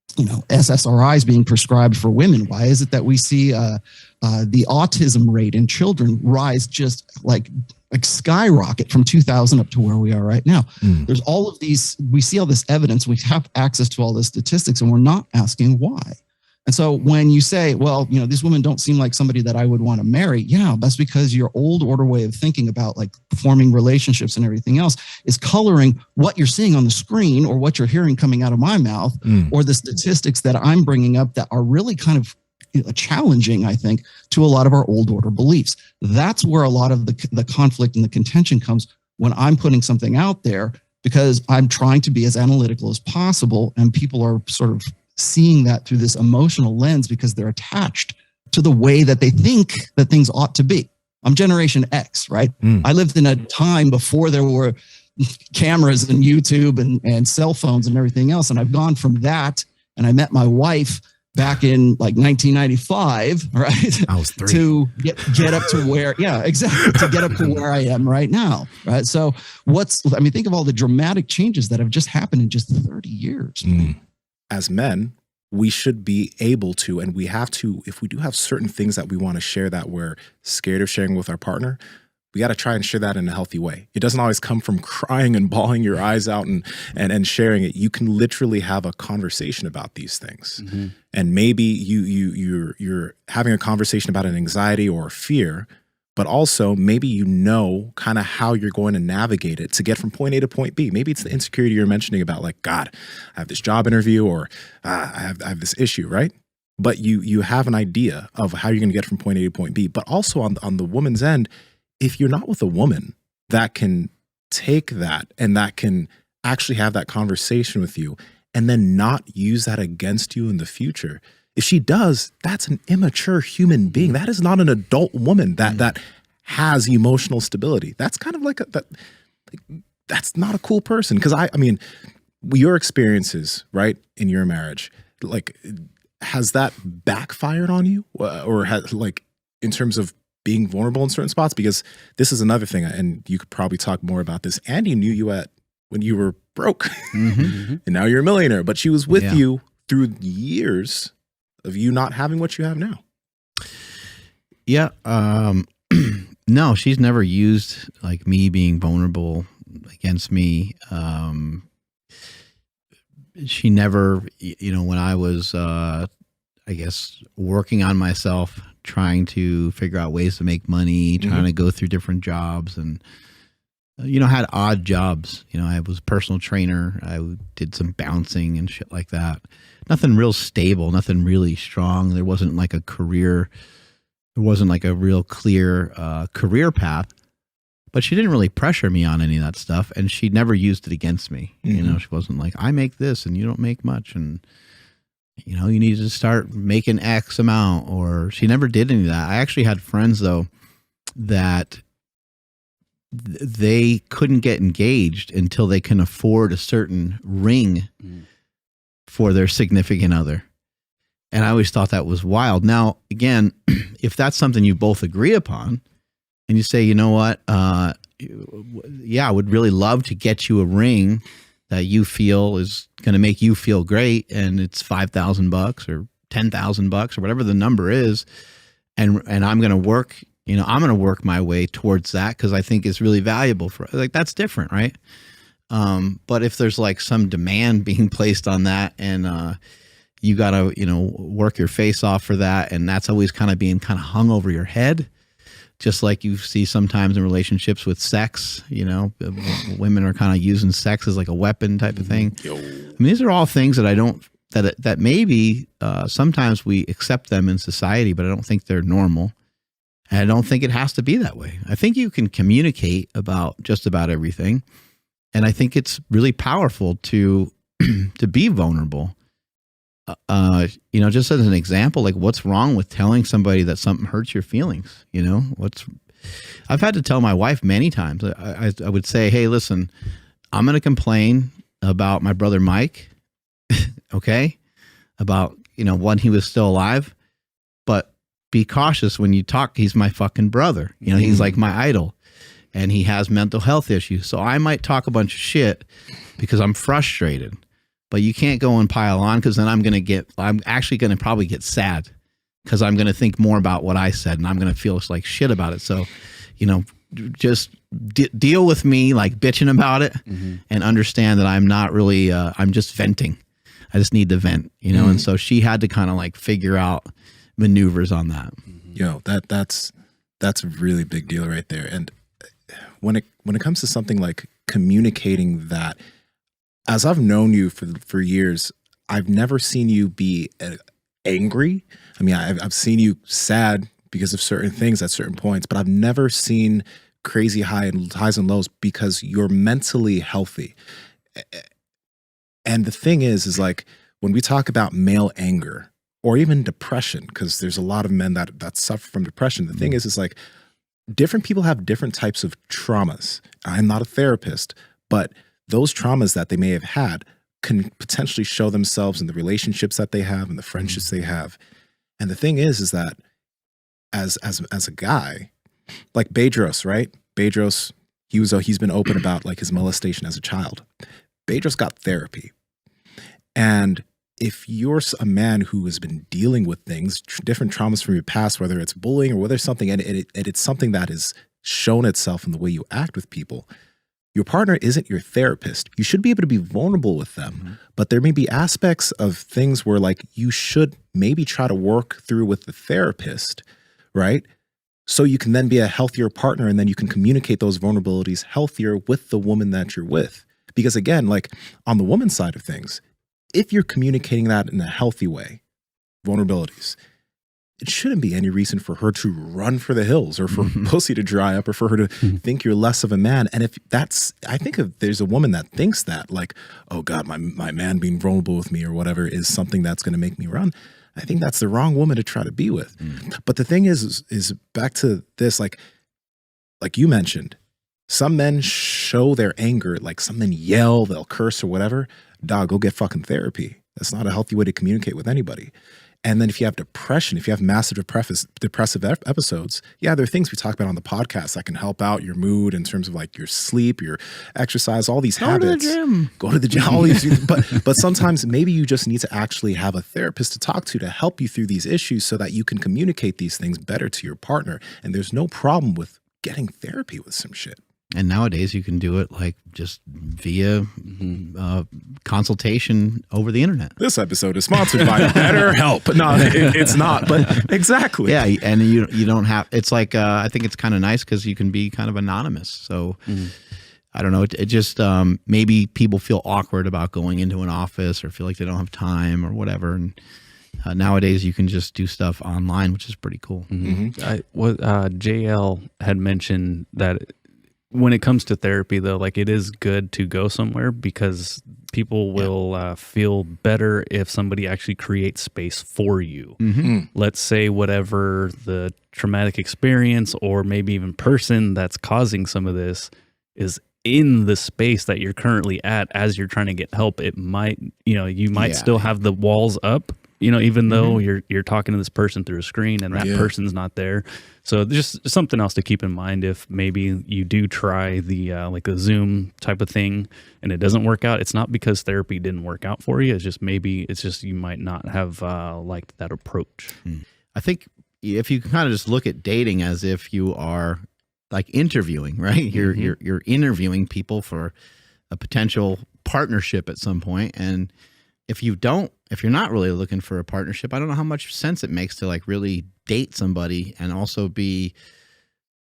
SSRIs being prescribed for women? Why is it that we see the autism rate in children rise just like skyrocket from 2000 up to where we are right now? There's all of these, we see all this evidence, we have access to all the statistics, and we're not asking why. And so when you say, well, these women don't seem like somebody that I would want to marry. Yeah, that's because your old order way of thinking about like forming relationships and everything else is coloring what you're seeing on the screen or what you're hearing coming out of my mouth or the statistics that I'm bringing up that are really kind of challenging, I think, to a lot of our old order beliefs. That's where a lot of the conflict and the contention comes when I'm putting something out there, because I'm trying to be as analytical as possible, and people are sort of seeing that through this emotional lens because they're attached to the way that they think that things ought to be. I'm Generation X, right? I lived in a time before there were cameras and YouTube and cell phones and everything else. And I've gone from that, and I met my wife back in like 1995, right? I was 3. To get up to where, exactly, to get up to where I am right now, right? So think of all the dramatic changes that have just happened in just 30 years. As men, we should be able to, and we have to, if we do have certain things that we want to share that we're scared of sharing with our partner, we got to try and share that in a healthy way. It doesn't always come from crying and bawling your eyes out and sharing it. You can literally have a conversation about these things. And maybe you're having a conversation about an anxiety or a fear, but also maybe kind of how you're going to navigate it to get from point A to point B. Maybe it's the insecurity you're mentioning about, like, God, I have this job interview, or I have this issue, right? But you have an idea of how you're going to get from point A to point B. But also on the woman's end, if you're not with a woman that can take that and that can actually have that conversation with you and then not use that against you in the future, if she does, that's an immature human being. That is not an adult woman that has emotional stability. That's kind of like that's not a cool person. Because I mean, your experiences, right, in your marriage, like, has that backfired on you, or has, like, in terms of being vulnerable in certain spots? Because this is another thing, and you could probably talk more about this. Andy knew you when you were broke, and now you're a millionaire. But she was with you through years of you not having what you have now. Yeah. No, she's never used like me being vulnerable against me. She never, when I was, I guess, working on myself, trying to figure out ways to make money, trying to go through different jobs, and had odd jobs. I was a personal trainer. I did some bouncing and shit like that. Nothing real stable, nothing really strong. There wasn't like a career. There wasn't like a real clear career path. But she didn't really pressure me on any of that stuff, and she never used it against me. She wasn't like, I make this and you don't make much, and you need to start making X amount. Or she never did any of that. I actually had friends though that they couldn't get engaged until they can afford a certain ring for their significant other. And I always thought that was wild. Now, again, if that's something you both agree upon and you say, you know what, I would really love to get you a ring that you feel is going to make you feel great, and it's $5,000 or $10,000 or whatever the number is, and I'm going to work, I'm going to work my way towards that because I think it's really valuable for, like, that's different, right? But if there's like some demand being placed on that, and you got to, work your face off for that, and that's always kind of being kind of hung over your head, just like you see sometimes in relationships with sex, women are kind of using sex as like a weapon type of thing. I mean, these are all things that that maybe sometimes we accept them in society, but I don't think they're normal. And I don't think it has to be that way. I think you can communicate about just about everything. And I think it's really powerful to be vulnerable. Just as an example, like, what's wrong with telling somebody that something hurts your feelings? I've had to tell my wife many times. I would say, hey, listen, I'm going to complain about my brother Mike, okay, about, when he was still alive, but be cautious when you talk. He's my fucking brother. He's like my idol, and he has mental health issues. So I might talk a bunch of shit because I'm frustrated. But you can't go and pile on, because then I'm actually going to probably get sad, because I'm going to think more about what I said, and I'm going to feel like shit about it. So, just deal with me like bitching about it, and understand that I'm not really, I'm just venting. I just need to vent, you know? And so she had to kind of like figure out maneuvers on that. Yo, that's a really big deal right there. And when it comes to something like communicating that, as I've known you for years, I've never seen you be angry. I mean, I've seen you sad because of certain things at certain points, but I've never seen crazy highs and lows because you're mentally healthy. And the thing is like when we talk about male anger or even depression, because there's a lot of men that suffer from depression. The thing is like different people have different types of traumas. I'm not a therapist, but those traumas that they may have had can potentially show themselves in the relationships that they have and the friendships they have. And the thing is that as a guy, like Bedros, right? Bedros, he's been open about like his molestation as a child. Bedros got therapy. And if you're a man who has been dealing with things, different traumas from your past, whether it's bullying or whether it's something, and it's something that has shown itself in the way you act with people, your partner isn't your therapist. You should be able to be vulnerable with them, but there may be aspects of things where like you should maybe try to work through with the therapist, right? So you can then be a healthier partner and then you can communicate those vulnerabilities healthier with the woman that you're with. Because again, like on the woman's side of things, if you're communicating that in a healthy way, vulnerabilities, it shouldn't be any reason for her to run for the hills or for pussy to dry up or for her to think you're less of a man. And if that's, I think if there's a woman that thinks that like, oh God, my man being vulnerable with me or whatever is something that's going to make me run, I think that's the wrong woman to try to be with. But the thing is back to this, like you mentioned, some men show their anger, like some men yell, they'll curse or whatever. Dog, go get fucking therapy. That's not a healthy way to communicate with anybody. And then if you have depression, if you have massive depressive episodes, yeah, there are things we talk about on the podcast that can help out your mood in terms of like your sleep, your exercise, all these habits. Go to the gym. All these, but sometimes maybe you just need to actually have a therapist to talk to help you through these issues so that you can communicate these things better to your partner. And there's no problem with getting therapy with some shit. And nowadays you can do it like just via consultation over the internet. This episode is sponsored by BetterHelp. No, it's not, but exactly. Yeah, and you don't have, it's like, I think it's kind of nice because you can be kind of anonymous. So I don't know, it just, maybe people feel awkward about going into an office or feel like they don't have time or whatever. And nowadays you can just do stuff online, which is pretty cool. JL had mentioned that when it comes to therapy, though, like it is good to go somewhere because people will feel better if somebody actually creates space for you. Let's say whatever the traumatic experience or maybe even person that's causing some of this is in the space that you're currently at as you're trying to get help. It might, you might still have the walls up, even though you're talking to this person through a screen and that person's not there. So just something else to keep in mind if maybe you do try the like a Zoom type of thing and it doesn't work out. It's not because therapy didn't work out for you. It's just you might not have liked that approach. I think if you kind of just look at dating as if you are like interviewing, right? You're interviewing people for a potential partnership at some point, and if you're not really looking for a partnership, I don't know how much sense it makes to like really date somebody and also be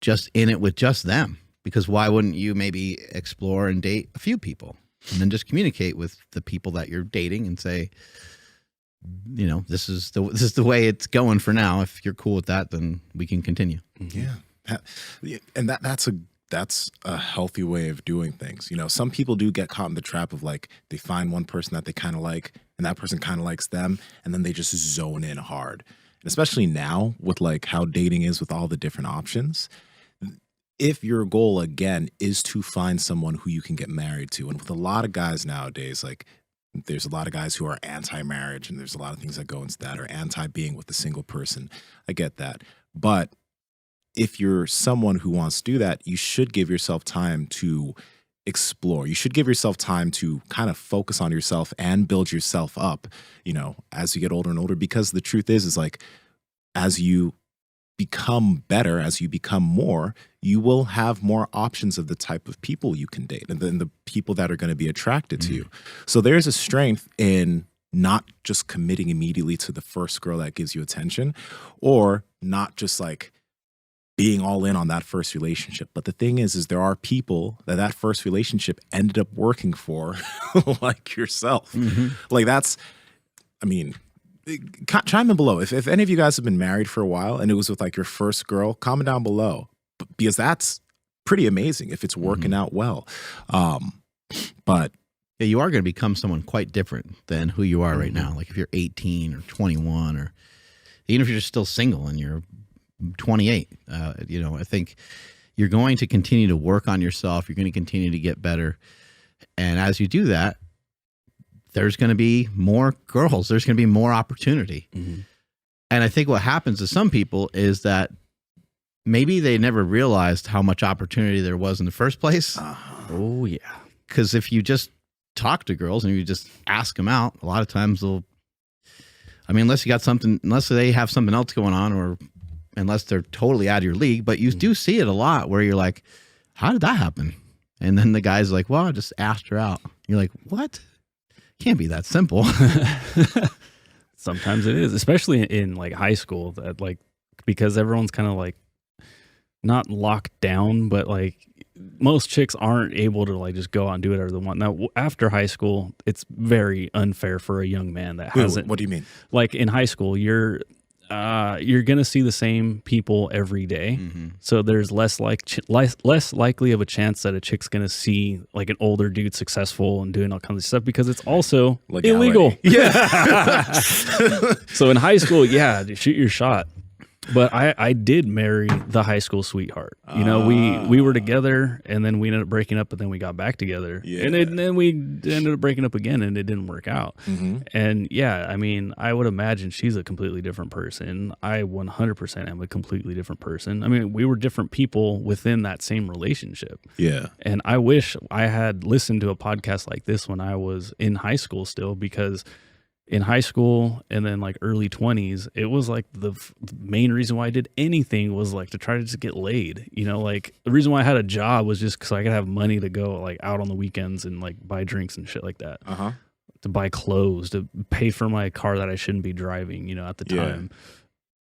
just in it with just them. Because why wouldn't you maybe explore and date a few people and then just communicate with the people that you're dating and say, this is the way it's going for now. If you're cool with that, then we can continue. Yeah. And that's a healthy way of doing things. Some people do get caught in the trap of like they find one person that they kind of like and that person kind of likes them and then they just zone in hard. And especially now with like how dating is with all the different options. If your goal again is to find someone who you can get married to, and with a lot of guys nowadays, like there's a lot of guys who are anti-marriage and there's a lot of things that go into that, or anti-being with a single person. I get that. But if you're someone who wants to do that, you should give yourself time to explore. You should give yourself time to kind of focus on yourself and build yourself up, as you get older and older, because the truth is like, as you become better, as you become more, you will have more options of the type of people you can date and then the people that are going to be attracted to you. So there's a strength in not just committing immediately to the first girl that gives you attention, or not just like being all in on that first relationship. But the thing is there are people that first relationship ended up working for, like yourself. Like that's, I mean, chime in below. If any of you guys have been married for a while and it was with like your first girl, comment down below, because that's pretty amazing if it's working out well. But yeah, you are going to become someone quite different than who you are right now. Like if you're 18 or 21, or even if you're just still single and you're 28, you know, I think you're going to continue to work on yourself. You're going to continue to get better. And as you do that, there's going to be more girls. There's going to be more opportunity. And I think what happens to some people is that maybe they never realized how much opportunity there was in the first place. Oh, yeah. Because if you just talk to girls and you just ask them out, a lot of times they'll, I mean, unless they have something else going on, or unless they're totally out of your league, but you do see it a lot where you're like, how did that happen? And then the guy's like, well, I just asked her out. You're like, what? Can't be that simple. Sometimes it is, especially in like high school, that like, because everyone's kind of like not locked down, but like most chicks aren't able to like just go out and do whatever they want. Now, after high school, it's very unfair for a young man that hasn't. What do you mean? Like in high school, you're gonna see the same people every day, so there's less likely of a chance that a chick's gonna see like an older dude successful and doing all kinds of stuff, because it's also illegal. Yeah. So in high school, yeah, shoot your shot. But I did marry the high school sweetheart. You know, we were together, and then we ended up breaking up, but then we got back together. Yeah. And then we ended up breaking up again, and it didn't work out. And yeah, I mean, I would imagine she's a completely different person. I 100% am a completely different person. I mean, we were different people within that same relationship. Yeah. And I wish I had listened to a podcast like this when I was in high school still, because in high school and then like early 20s, it was like the main reason why I did anything was like to try to just get laid. You know, like the reason why I had a job was just because I could have money to go like out on the weekends and like buy drinks and shit like that. To buy clothes, to pay for my car that I shouldn't be driving, you know, at the time.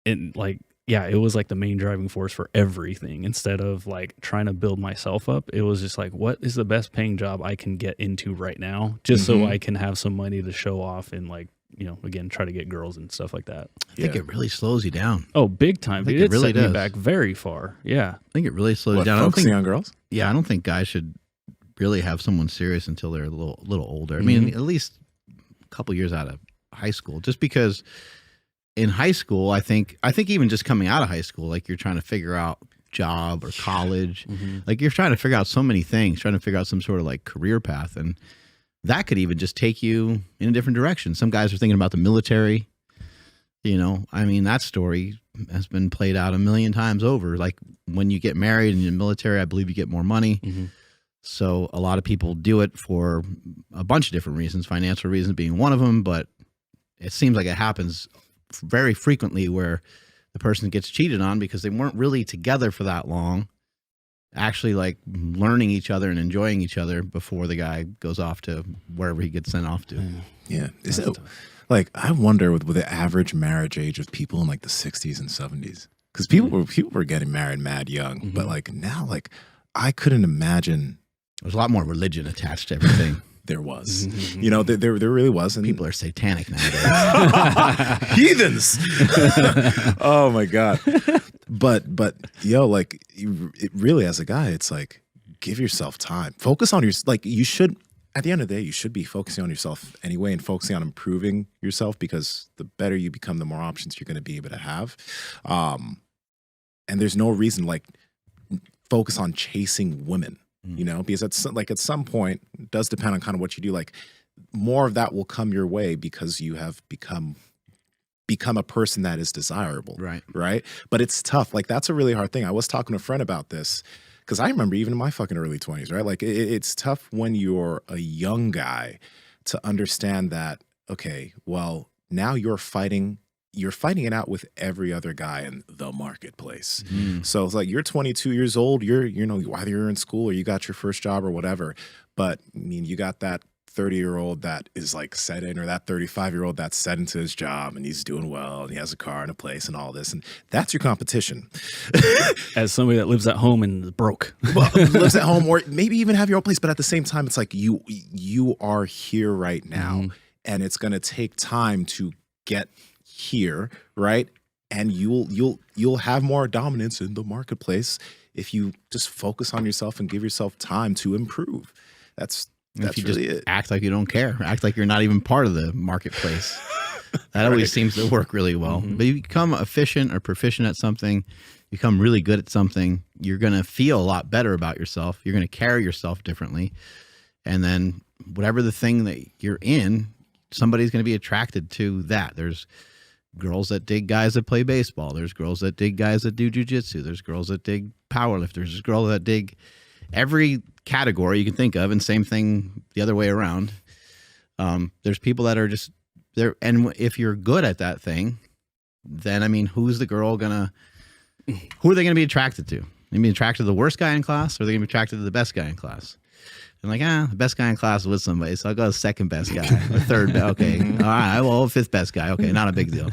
And like, yeah, it was like the main driving force for everything. Instead of like trying to build myself up, it was just like, what is the best paying job I can get into right now, just so I can have some money to show off and like, you know, again, try to get girls and stuff like that. I think it really slows you down. Oh, big time. It really set does. me back very far. Yeah. I think it really slows you down. Focusing on girls? Yeah, I don't think guys should really have someone serious until they're a little older. I mean, at least a couple years out of high school, just because in high school, I think even just coming out of high school, like you're trying to figure out job or college, like you're trying to figure out so many things, trying to figure out some sort of like career path. And that could even just take you in a different direction. Some guys are thinking about the military, you know, I mean, that story has been played out a million times over. Like when you get married in the military, I believe you get more money. So a lot of people do it for a bunch of different reasons, financial reasons being one of them, but it seems like it happens very frequently where the person gets cheated on because they weren't really together for that long, actually like learning each other and enjoying each other before the guy goes off to wherever he gets sent off to. Yeah. So, like, I wonder with the average marriage age of people in like the 60s and 70s, because people were getting married mad young, but like now, like I couldn't imagine. There's a lot more religion attached to everything. There was, you know, there really was. And people are satanic nowadays. Heathens. Oh my God. But yo, like it really, as a guy, it's like, give yourself time, focus on your, like you should, at the end of the day, you should be focusing on yourself anyway and focusing on improving yourself, because the better you become, the more options you're going to be able to have. And there's no reason like focus on chasing women. You know, because it's like at some point, it does depend on kind of what you do. Like more of that will come your way because you have become a person that is desirable. Right. But it's tough. Like that's a really hard thing. I was talking to a friend about this because I remember even in my fucking early 20s, right? Like it's tough when you're a young guy to understand that, okay, well, now you're fighting it out with every other guy in the marketplace. So it's like you're 22 years old, you know, either you're in school or you got your first job or whatever. But I mean, you got that 30-year-old that is like set in, or that 35-year-old that's set into his job and he's doing well and he has a car and a place and all this. And that's your competition. As somebody that lives at home and is broke. Well, lives at home, or maybe even have your own place. But at the same time, it's like you are here right now, and it's going to take time to get here, right? And you'll have more dominance in the marketplace if you just focus on yourself and give yourself time to improve. That's if you really just it. act like you don't care, act like you're not even part of the marketplace. That always seems to work really well. But you become efficient or proficient at something, you become really good at something, you're going to feel a lot better about yourself. You're going to carry yourself differently. And then whatever the thing that you're in, somebody's going to be attracted to that. There's girls that dig guys that play baseball. There's girls that dig guys that do jujitsu. There's girls that dig powerlifters. There's girls that dig every category you can think of, and same thing the other way around. There's people that are just there, and if you're good at that thing, then I mean, who are they gonna be attracted to? They be attracted to the worst guy in class, or are they gonna be attracted to the best guy in class? I'm like, the best guy in class was somebody, so I'll go second best guy, or third. Okay, all right, well, fifth best guy. Okay, not a big deal.